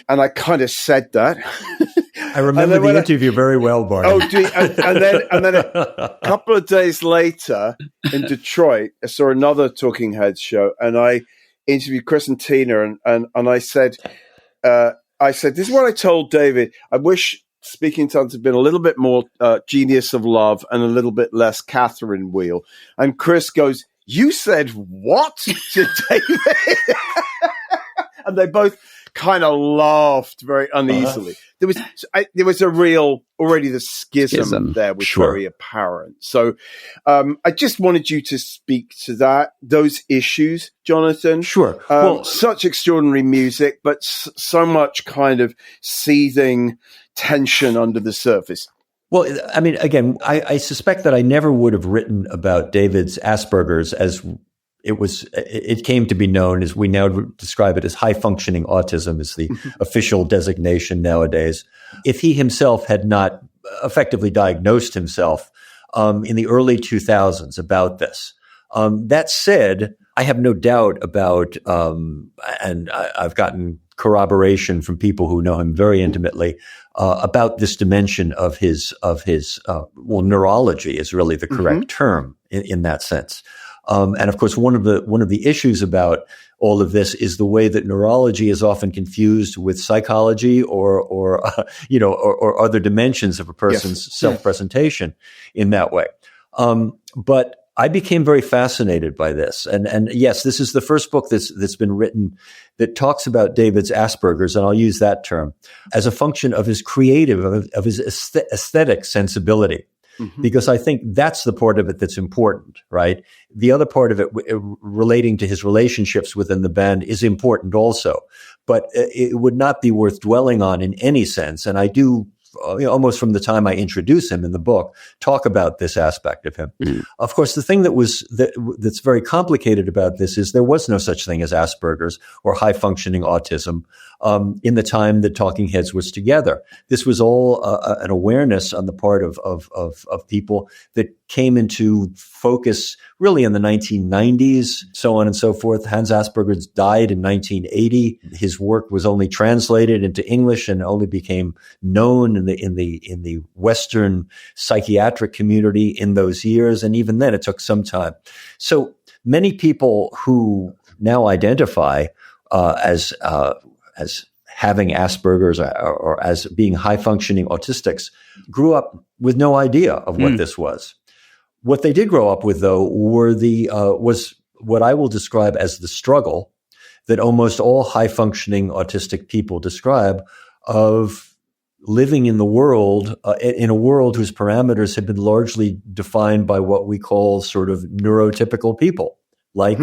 And I kind of said that. I remember the interview very well, Barney. And then a couple of days later in Detroit, I saw another Talking Heads show, and I interviewed Chris and Tina, and I said, this is what I told David. I wish Speaking Tongues had been a little bit more Genius of Love and a little bit less Catherine Wheel. And Chris goes, "You said what to David?" And they both kind of laughed very uneasily. There was a real, already the schism there was very apparent. So I just wanted you to speak to those issues, Jonathan. Sure. Such extraordinary music, but so much kind of seething tension under the surface. Well, again, I suspect that I never would have written about David's Asperger's as it came to be known, as we now describe it as high functioning autism is the official designation nowadays. If he himself had not effectively diagnosed himself in the early 2000s about this. That said, I have no doubt about, and I've gotten corroboration from people who know him very intimately about this dimension of his neurology is really the correct term in that sense. And of course, one of the issues about all of this is the way that neurology is often confused with psychology or other dimensions of a person's self-presentation in that way. But I became very fascinated by this. And yes, this is the first book that's been written that talks about David's Asperger's, and I'll use that term, as a function of his creative, of his aesthetic sensibility. Mm-hmm. Because I think that's the part of it that's important, right? The other part of it relating to his relationships within the band is important also, but it would not be worth dwelling on in any sense. And I do, almost from the time I introduce him in the book, talk about this aspect of him. Mm-hmm. Of course, the thing that's very complicated about this is there was no such thing as Asperger's or high functioning autism in the time that Talking Heads was together. This was all an awareness on the part of people that came into focus really in the 1990s, so on and so forth. Hans Asperger died in 1980. His work was only translated into English and only became known in the Western psychiatric community in those years. And even then, it took some time. So many people who now identify as having Asperger's or as being high functioning autistics grew up with no idea of what this was. What they did grow up with, though, was what I will describe as the struggle that almost all high functioning autistic people describe of living in the world, in a world whose parameters have been largely defined by what we call sort of neurotypical people, like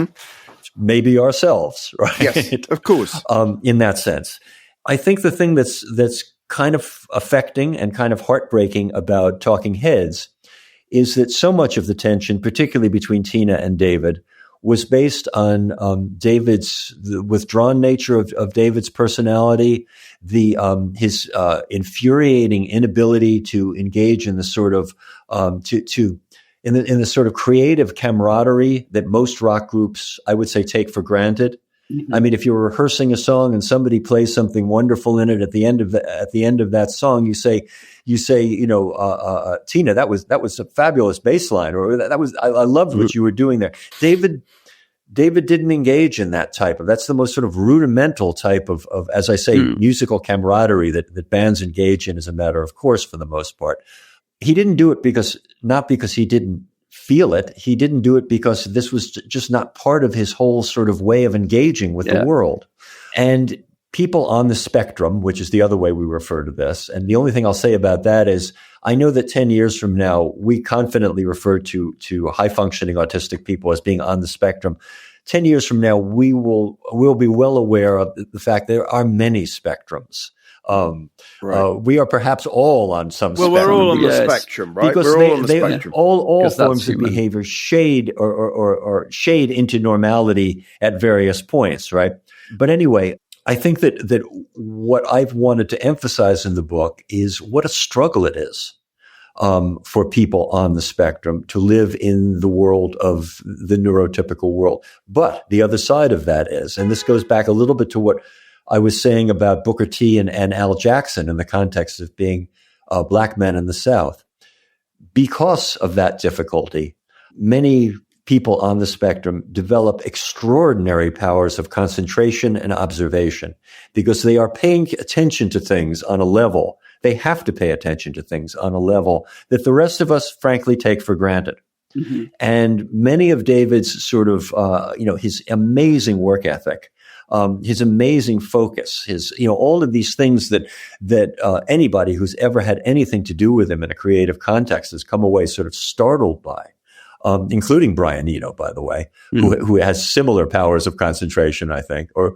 maybe ourselves, right? Yes, of course. In that sense. I think the thing that's kind of affecting and kind of heartbreaking about Talking Heads is that so much of the tension, particularly between Tina and David, was based on the withdrawn nature of David's personality, his infuriating inability to engage in the sort of in the sort of creative camaraderie that most rock groups, I would say, take for granted. Mm-hmm. I mean, if you're rehearsing a song and somebody plays something wonderful in it at the end of that song, you say, Tina, that was a fabulous bass line, or I loved what you were doing there. David didn't engage in that that's the most sort of rudimental type of as I say, musical camaraderie that bands engage in as a matter of course for the most part. He didn't do it not because he didn't feel it. He didn't do it because this was just not part of his whole sort of way of engaging with the world. And people on the spectrum, which is the other way we refer to this, and the only thing I'll say about that is I know that 10 years from now, we confidently refer to high-functioning autistic people as being on the spectrum. 10 years from now, we'll be well aware of the fact there are many spectrums. We are perhaps all on some spectrum. Well, we're all on the spectrum, right? Because we're all on the spectrum. All forms of behavior shade or shade into normality at various points, right? But anyway, I think that what I've wanted to emphasize in the book is what a struggle it is for people on the spectrum to live in the world of the neurotypical world. But the other side of that is, and this goes back a little bit to what I was saying about Booker T and Al Jackson in the context of being black men in the South. Because of that difficulty, many people on the spectrum develop extraordinary powers of concentration and observation because they are paying attention to things on a level. They have to pay attention to things on a level that the rest of us, frankly, take for granted. Mm-hmm. And many of David's sort of, his amazing work ethic, his amazing focus, his, all of these things that anybody who's ever had anything to do with him in a creative context has come away sort of startled by. Including Brian Eno, by the way, who has similar powers of concentration, I think. Or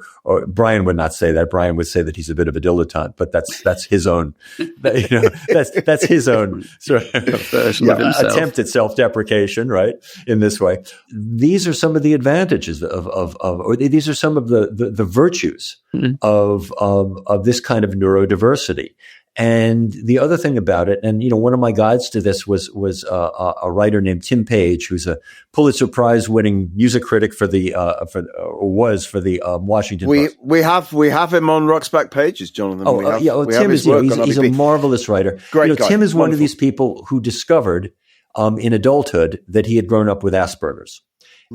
Brian would not say that. Brian would say that he's a bit of a dilettante, but that's his own, that's his own sort of version of himself. Attempt at self-deprecation, right? In this way, these are some of the advantages or these are some of the virtues of this kind of neurodiversity. And the other thing about it, and one of my guides to this was a writer named Tim Page, who's a Pulitzer Prize-winning music critic for the Washington Post. We have him on Rock's Back Pages, Jonathan. Tim is he's a marvelous writer. Great guy. Tim is Wonderful. One of these people who discovered in adulthood that he had grown up with Asperger's.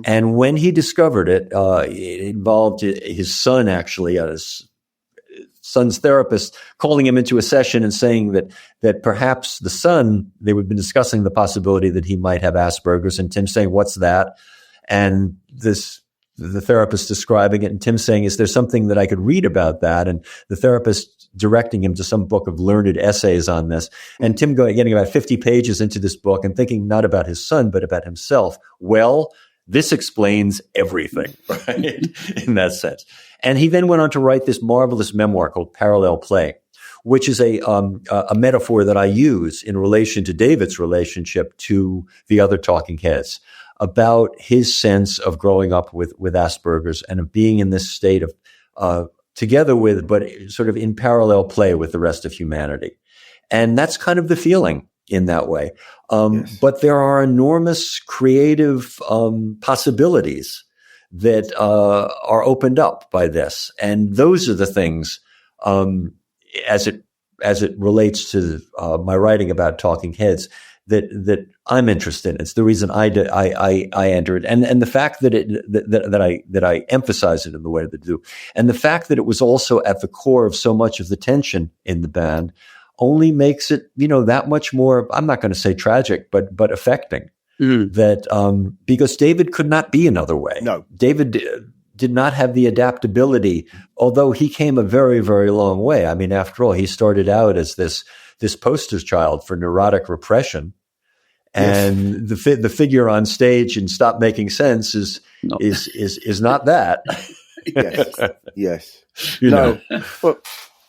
And when he discovered it, it involved his son actually. son's therapist calling him into a session and saying that perhaps the son, they would have been discussing the possibility that he might have Asperger's, and Tim saying, "What's that?" And the therapist describing it, and Tim saying, "Is there something that I could read about that?" And the therapist directing him to some book of learned essays on this. And Tim getting about 50 pages into this book and thinking not about his son, but about himself. Well, this explains everything, right? In that sense. And he then went on to write this marvelous memoir called Parallel Play, which is a metaphor that I use in relation to David's relationship to the other Talking Heads, about his sense of growing up with Asperger's and of being in this state of together with, but sort of in parallel play with the rest of humanity. And that's kind of the feeling in that way. Yes. But there are enormous creative possibilities that are opened up by this. And those are the things, as it relates to my writing about Talking Heads, that I'm interested in. It's the reason I enter it, and the fact that I emphasize it in the way that I do, and the fact that it was also at the core of so much of the tension in the band, only makes it that much more. I'm not going to say tragic, but affecting. That because David could not be another way. No, David did not have the adaptability, although he came a very, very long way. I mean, after all, he started out as this poster child for neurotic repression. And yes. the figure on stage in Stop Making Sense is not that. Yes. You know. Well,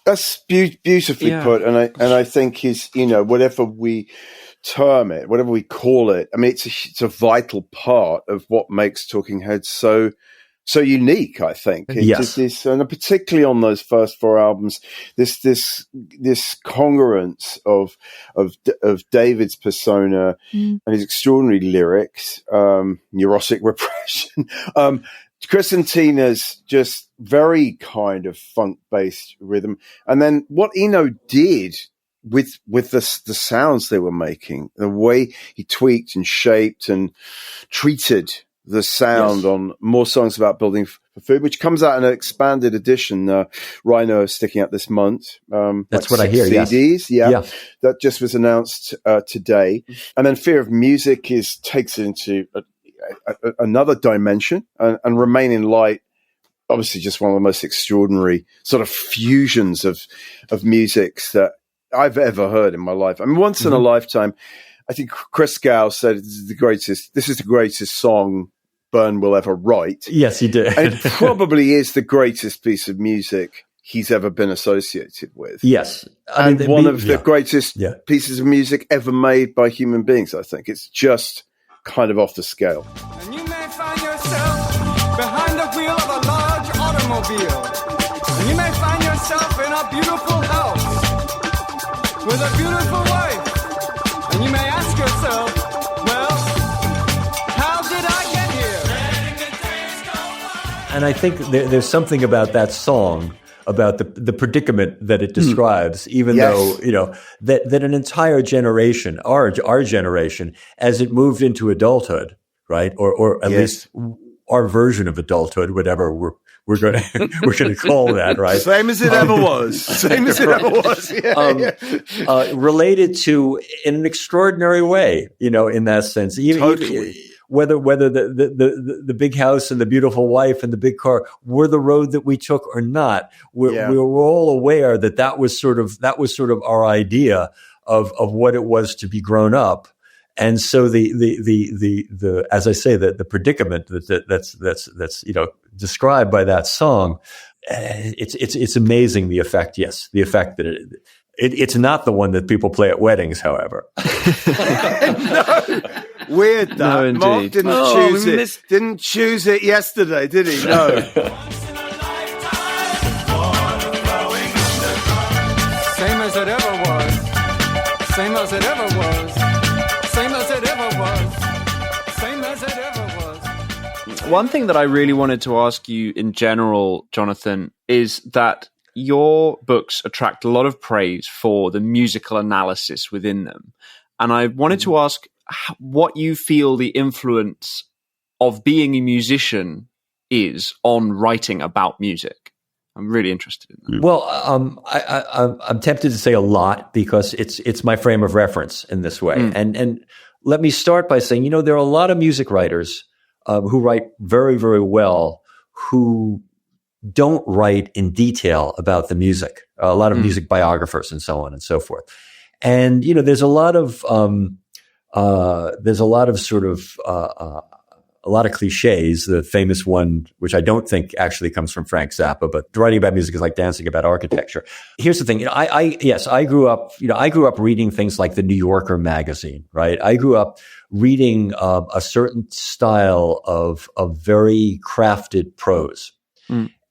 that's beautifully put, and I think his whatever we term it, whatever we call it, I mean it's a vital part of what makes Talking Heads so unique, I think. Yes. And particularly on those first four albums, this congruence of David's persona and his extraordinary lyrics, neurotic repression, Chris and Tina's just very kind of funk-based rhythm, and then what Eno did with the sounds they were making, the way he tweaked and shaped and treated the sound on More Songs About Building for Food, which comes out in an expanded edition. Rhino is sticking out this month. That's what I hear. CDs, that just was announced today. And then Fear of Music takes it into another dimension, and Remain in Light, obviously just one of the most extraordinary sort of fusions of musics that I've ever heard in my life. I mean, once in a lifetime. I think Chris Gow said this is the greatest song Byrne will ever write. Yes, he did. And it probably is the greatest piece of music he's ever been associated with. Yes. And one of the greatest pieces of music ever made by human beings, I think. It's just kind of off the scale. And you may find yourself behind the wheel of a large automobile. And you may find yourself in a beautiful house with a beautiful wife. And you may ask yourself, well, how did I get here? And I think there's something about that song, about the predicament that it describes, even though, that an entire generation, our generation, as it moved into adulthood, right? Or at least our version of adulthood, whatever we're going to call that, right? Same as it ever was. Same as it ever was. Related to in an extraordinary way, in that sense. Even whether the big house and the beautiful wife and the big car were the road that we took or not, we were all aware that was sort of our idea of what it was to be grown up. And so the as I say, the predicament that's described by that song, it's amazing, the effect. Yes, the effect that it's not the one that people play at weddings, however. No. Weird that Mark didn't choose it. Didn't choose it yesterday, did he? No. Same as it ever was. Same as it ever was. Same as it ever was. Same as it ever was. One thing that I really wanted to ask you in general, Jonathan, is that your books attract a lot of praise for the musical analysis within them. And I wanted to ask what you feel the influence of being a musician is on writing about music. I'm really interested in that. Well, I'm tempted to say a lot because it's my frame of reference in this way. And let me start by saying, there are a lot of music writers who write very, very well who don't write in detail about the music. A lot of music biographers and so on and so forth. And there's a lot of a lot of cliches. The famous one, which I don't think actually comes from Frank Zappa, but writing about music is like dancing about architecture. Here's the thing. I grew up reading things like the New Yorker magazine, right? I grew up reading a certain style of very crafted prose.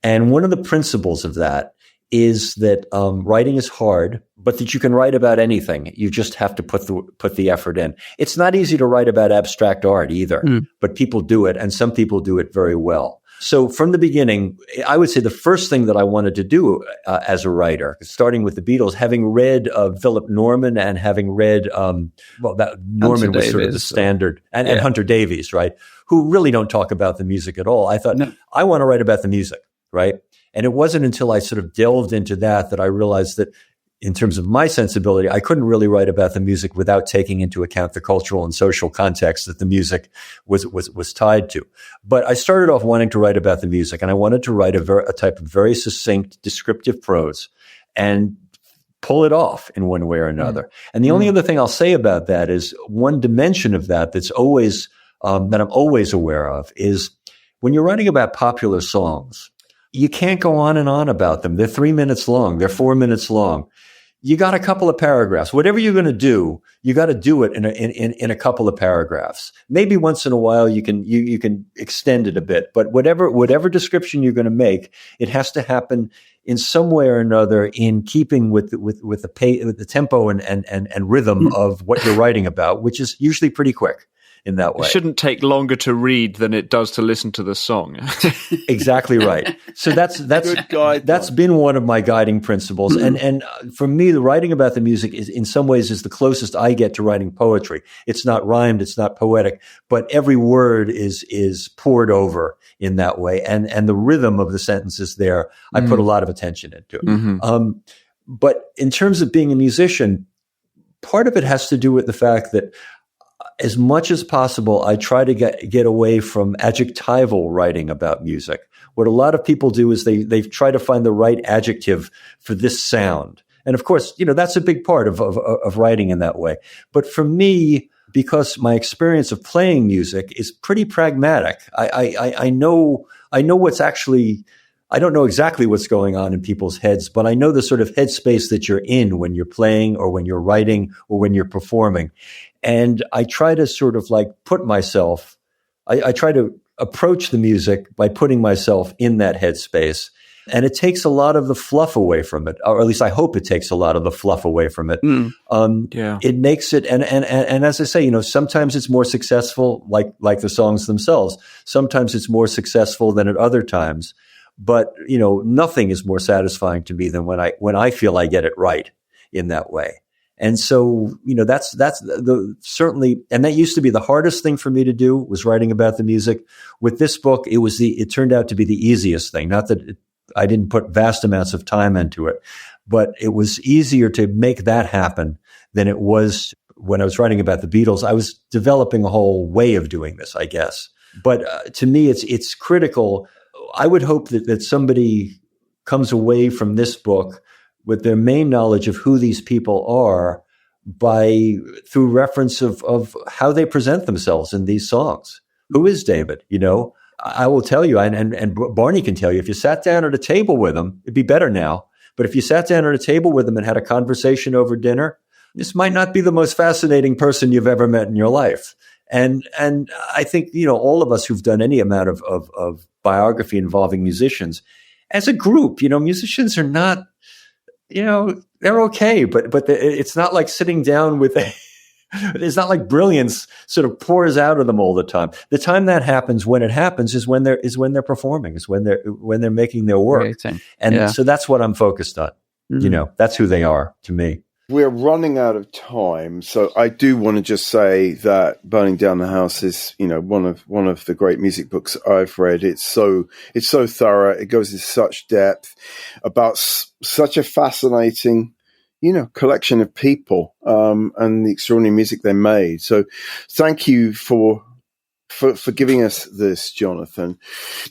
And one of the principles of that is that writing is hard, but that you can write about anything. You just have to put the effort in. It's not easy to write about abstract art either, but people do it, and some people do it very well. So from the beginning, I would say the first thing that I wanted to do as a writer, starting with the Beatles, having read Philip Norman and having read, that Norman was sort of the standard, and Hunter Davies, right, who really don't talk about the music at all. I thought, I want to write about the music, right? And it wasn't until I sort of delved into that I realized that in terms of my sensibility, I couldn't really write about the music without taking into account the cultural and social context that the music was tied to. But I started off wanting to write about the music, and I wanted to write a type of very succinct, descriptive prose and pull it off in one way or another. And the only other thing I'll say about that is one dimension of that's always that I'm always aware of is when you're writing about popular songs, you can't go on and on about them. They're 3 minutes long. They're 4 minutes long. You got a couple of paragraphs. Whatever you're going to do, you got to do it in a couple of paragraphs. Maybe once in a while you can extend it a bit, but whatever description you're going to make, it has to happen in some way or another in keeping with the tempo and rhythm of what you're writing about, which is usually pretty quick. In that way, it shouldn't take longer to read than it does to listen to the song. Exactly right. So that's been one of my guiding principles. And for me, the writing about the music is in some ways is the closest I get to writing poetry. It's not rhymed, it's not poetic, but every word is poured over in that way, and the rhythm of the sentences there, I put a lot of attention into it. But in terms of being a musician, part of it has to do with the fact that as much as possible, I try to get away from adjectival writing about music. What a lot of people do is they try to find the right adjective for this sound. And of course, that's a big part of writing in that way. But for me, because my experience of playing music is pretty pragmatic, I know what's actually, I don't know exactly what's going on in people's heads, but I know the sort of headspace that you're in when you're playing or when you're writing or when you're performing. And I try to sort of like put myself, I try to approach the music by putting myself in that headspace. And it takes a lot of the fluff away from it, or at least I hope it takes a lot of the fluff away from it. It makes it, and as I say, sometimes it's more successful, like the songs themselves. Sometimes it's more successful than at other times. But, nothing is more satisfying to me than when I feel I get it right in that way. And so, that's certainly, and that used to be the hardest thing for me to do, was writing about the music. With this book, it turned out to be the easiest thing. Not that I didn't put vast amounts of time into it, but it was easier to make that happen than it was when I was writing about the Beatles. I was developing a whole way of doing this, I guess. But to me, it's critical. I would hope that somebody comes away from this book with their main knowledge of who these people are through reference of how they present themselves in these songs. Who is David? I will tell you, and Barney can tell you, if you sat down at a table with him, it'd be better now. But if you sat down at a table with him and had a conversation over dinner, this might not be the most fascinating person you've ever met in your life. And I think, all of us who've done any amount of biography involving musicians, as a group, musicians are not, they're okay, but it's not like sitting down with it's not like brilliance sort of pours out of them all the time. The time that happens, when it happens, is when they're performing, is when they're making their work. So that's what I'm focused on. That's who they are to me. We're running out of time, so I do want to just say that Burning Down the House is, one of the great music books I've read. It's so thorough. It goes into such depth about such a fascinating, collection of people and the extraordinary music they made. So, thank you for giving us this, Jonathan.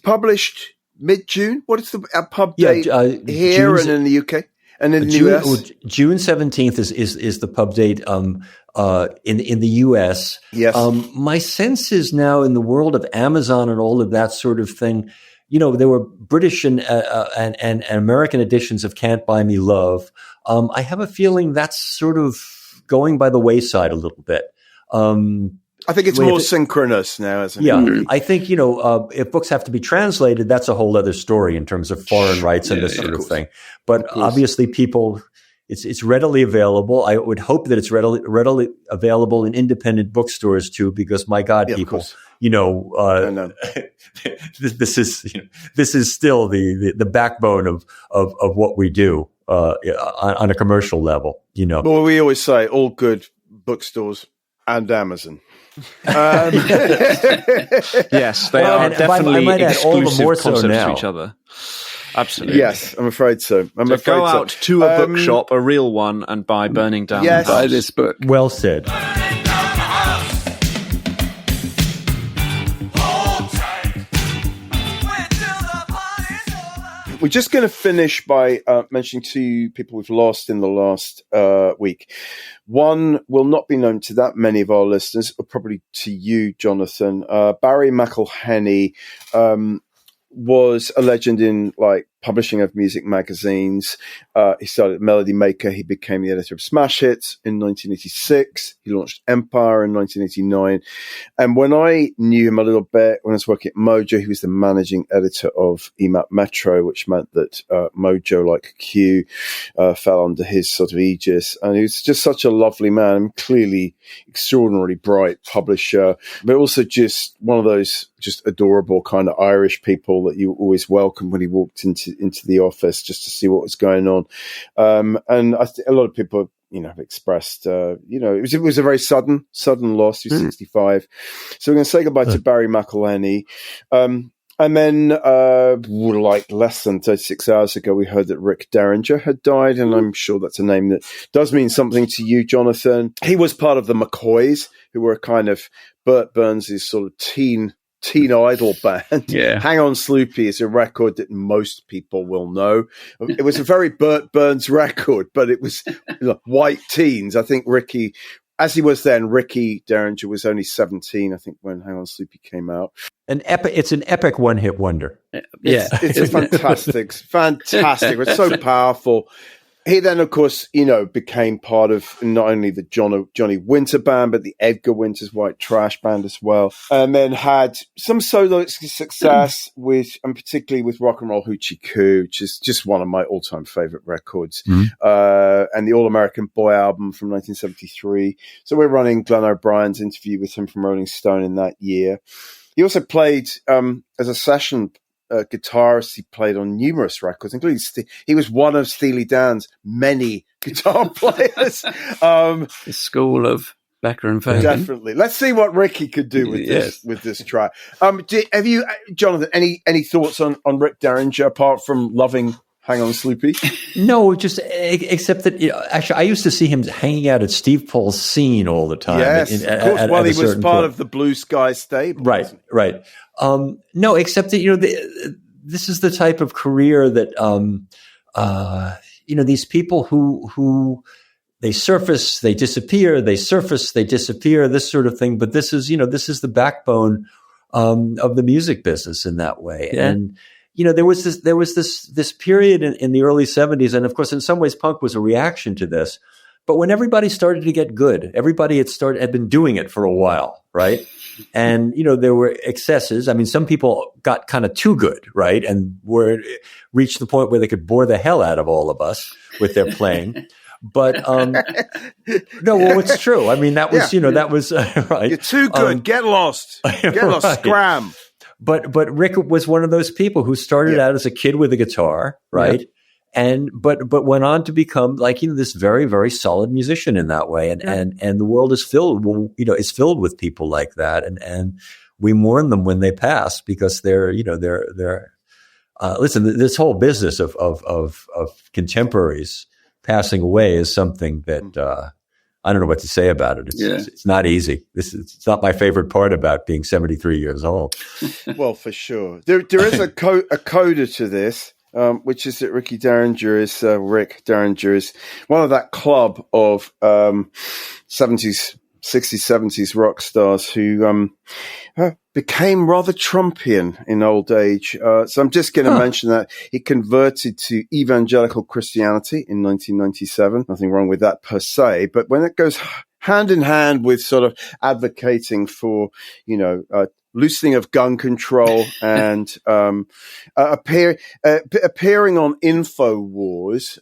Published mid-June. What is the pub date here and in the UK? And in the US? June 17th is the pub date in the US. Yes. My sense is now in the world of Amazon and all of that sort of thing, there were British and American editions of Can't Buy Me Love. I have a feeling that's sort of going by the wayside a little bit. I think it's more synchronous now, isn't it? Yeah, I think, if books have to be translated, that's a whole other story in terms of foreign rights and this sort of thing. But obviously people, it's readily available. I would hope that it's readily available in independent bookstores too, because my God, people, this is still the backbone of what we do on a commercial level, Well, we always say all good bookstores and Amazon. Yes, they are definitely exclusive concepts to each other. Absolutely. Yes, I'm afraid so. Go out to a bookshop, a real one, and buy Burning Down the House. Buy this book. Well said. We're just going to finish by mentioning two people we've lost in the last week. One will not be known to that many of our listeners, or probably to you, Jonathan. Barry McElhenney was a legend in publishing of music magazines. He started at Melody Maker. He became the editor of Smash Hits in 1986. He launched Empire in 1989. And when I knew him a little bit, when I was working at Mojo, he was the managing editor of EMAP Metro, which meant that Mojo, like Q, fell under his sort of aegis. And he was just such a lovely man, clearly extraordinarily bright publisher, but also just one of those just adorable kind of Irish people that you always welcomed when he walked into the office just to see what was going on. And I think a lot of people, have expressed, it was a very sudden loss. He was 65. So we're going to say goodbye to Barry McElhenney. And then, less than 36 hours ago, we heard that Rick Derringer had died, and I'm sure that's a name that does mean something to you, Jonathan. He was part of the McCoys, who were kind of Burt Burns' sort of teen idol band. Yeah. Hang On Sloopy is a record that most people will know. It was a very Burt Burns record, but it was white teens. I think Ricky, as he was then, Ricky Derringer was only 17, I think, when Hang On Sloopy came out. It's an epic one-hit wonder. Yeah. It's a fantastic. It's so powerful. He then, of course, became part of not only the Johnny Winter band, but the Edgar Winter's White Trash band as well. And then had some solo success and particularly with Rock and Roll Hoochie Coo, which is just one of my all-time favorite records. And the All American Boy album from 1973. So we're running Glenn O'Brien's interview with him from Rolling Stone in that year. He also played as a session guitarist. He played on numerous records, including he was one of Steely Dan's many guitar players. The school of Becker and Fagan. Definitely. Let's see what Ricky could do with this track. Have you, Jonathan, any thoughts on Rick Derringer apart from loving Hang On Sloopy? No, just except that actually I used to see him hanging out at Steve Paul's Scene all the time. Yes, of course. Well, he was part of the Blue Sky stable. Right. No, except that this is the type of career that these people who they surface, they disappear, they surface, they disappear, this sort of thing. But this is the backbone of the music business in that way. Yeah. And there was this period in the early 70s, and of course, in some ways, punk was a reaction to this. But when everybody started to get good, everybody had been doing it for a while, right? And there were excesses. I mean, some people got kind of too good, right, and reached the point where they could bore the hell out of all of us with their playing. But it's true. I mean, that was that was right. You're too good. Get lost. Get lost. Right. Scram. But Rick was one of those people who started out as a kid with a guitar, right? but went on to become like, this very, very solid musician in that way. And the world is filled with people like that. And we mourn them when they pass because they're listen, this whole business of contemporaries passing away is something that, I don't know what to say about it. It's not easy. It's not my favorite part about being 73 years old. Well, for sure. There is a coda to this, which is that Rick Derringer is one of that club of 60s, 70s rock stars who became rather Trumpian in old age. So I'm just going to mention that he converted to evangelical Christianity in 1997. Nothing wrong with that per se, but when it goes hand in hand with sort of advocating for, loosening of gun control and appearing on InfoWars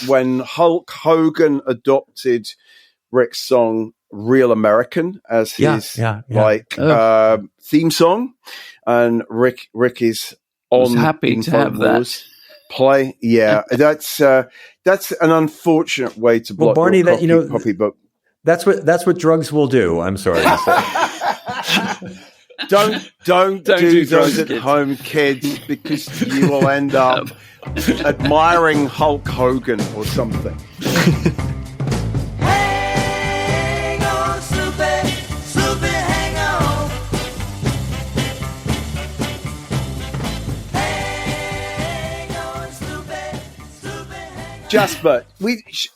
when Hulk Hogan adopted Rick's song Real American as his theme song, and Rick is on happy to have that play. Yeah, that's an unfortunate way to block Barney, your copybook. That's what drugs will do. I'm sorry to say. Don't do drugs at home, kids, because you will end up admiring Hulk Hogan or something. Jasper,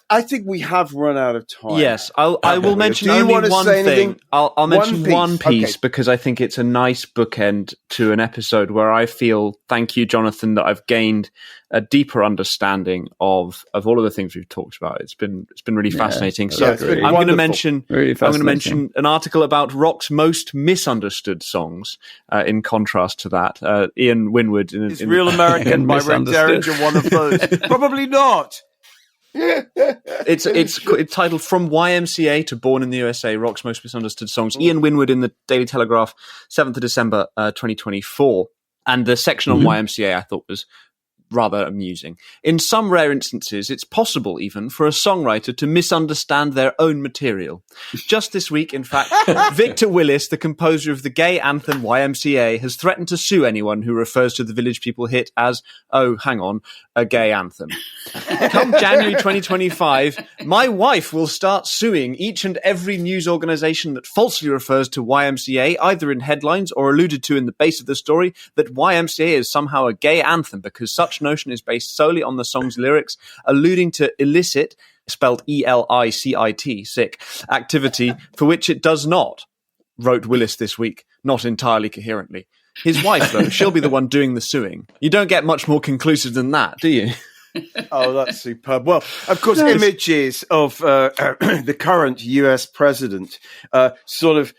I think we have run out of time. Yes, I will mention only one thing. I'll mention one piece because I think it's a nice bookend to an episode where I feel, thank you, Jonathan, that I've gained a deeper understanding of all of the things we've talked about. It's been really fascinating. So I'm going to mention an article about rock's most misunderstood songs. In contrast to that, Ian Winwood is Real American by Rick Derringer one of those? Probably not. It's titled From YMCA to Born in the USA, Rock's Most Misunderstood Songs. Ian Winwood in the Daily Telegraph, 7th of December, 2024. And the section on YMCA I thought was rather amusing. In some rare instances, it's possible even for a songwriter to misunderstand their own material. Just this week, in fact, Victor Willis, the composer of the gay anthem YMCA, has threatened to sue anyone who refers to the Village People hit as, oh, hang on, a gay anthem. Come January 2025, my wife will start suing each and every news organization that falsely refers to YMCA, either in headlines or alluded to in the base of the story, that YMCA is somehow a gay anthem because such notion is based solely on the song's lyrics, alluding to illicit, spelled E-L-I-C-I-T, sick, activity for which it does not, wrote Willis this week, not entirely coherently. His wife, though, she'll be the one doing the suing. You don't get much more conclusive than that, do you? Oh, that's superb. Well, of course, images of the current US president sort of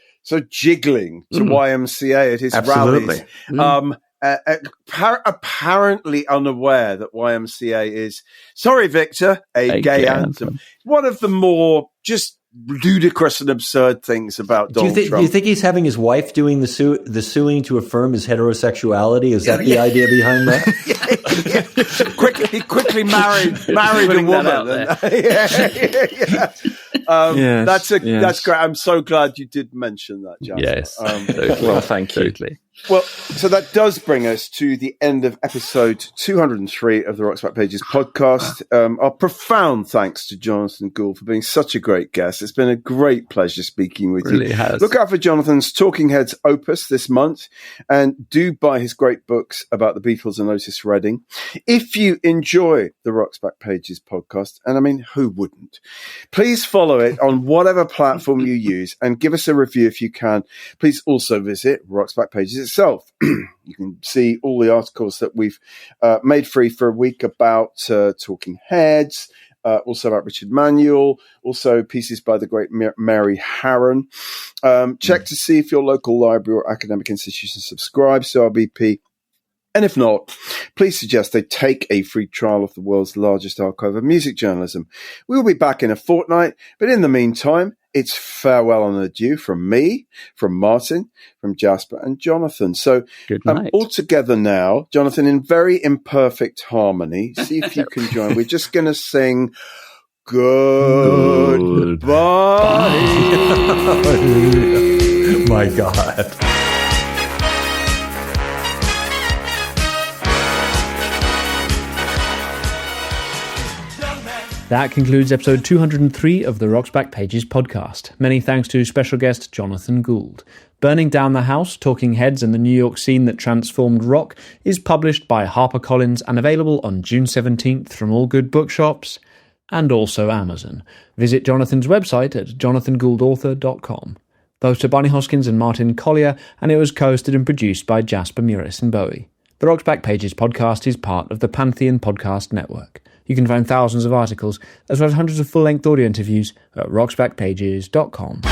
jiggling to YMCA at his rallies. Apparently unaware that YMCA is, sorry, Victor, a gay anthem. One of the more just ludicrous and absurd things about Donald Trump. Do you think he's having his wife doing the suing to affirm his heterosexually? Is that the idea behind that? He quickly married a woman. That's great. I'm so glad you did mention that, Jasper. Yes. Well, thank you. Totally. Well, so that does bring us to the end of episode 203 of the Rock's Back Pages podcast. Our profound thanks to Jonathan Gould for being such a great guest. It's been a great pleasure speaking with you. Has. Look out for Jonathan's Talking Heads opus this month, and do buy his great books about the Beatles and Otis Redding. If you enjoy the Rock's Back Pages podcast, and I mean, who wouldn't? Please follow it on whatever platform you use and give us a review if you can. Please also visit Rock's Back Pages itself. You can see all the articles that we've made free for a week about Talking Heads, also about Richard Manuel, also pieces by the great Mary Harron. Check to see if your local library or academic institution subscribes to RBP. And if not, please suggest they take a free trial of the world's largest archive of music journalism. We will be back in a fortnight, but in the meantime, it's farewell and adieu from me, from Martin, from Jasper and Jonathan. So Good night. all together now, Jonathan, in very imperfect harmony. See if you can join. We're just going to sing goodbye. My God. That concludes episode 203 of the Rock's Back Pages podcast. Many thanks to special guest Jonathan Gould. Burning Down the House, Talking Heads and the New York Scene That Transformed Rock is published by HarperCollins and available on June 17th from all good bookshops and also Amazon. Visit Jonathan's website at jonathangouldauthor.com. Both to Barney Hoskins and Martin Collier, and it was co-hosted and produced by Jasper Murris and Bowie. The Rock's Back Pages podcast is part of the Pantheon Podcast Network. You can find thousands of articles, as well as hundreds of full-length audio interviews at rocksbackpages.com.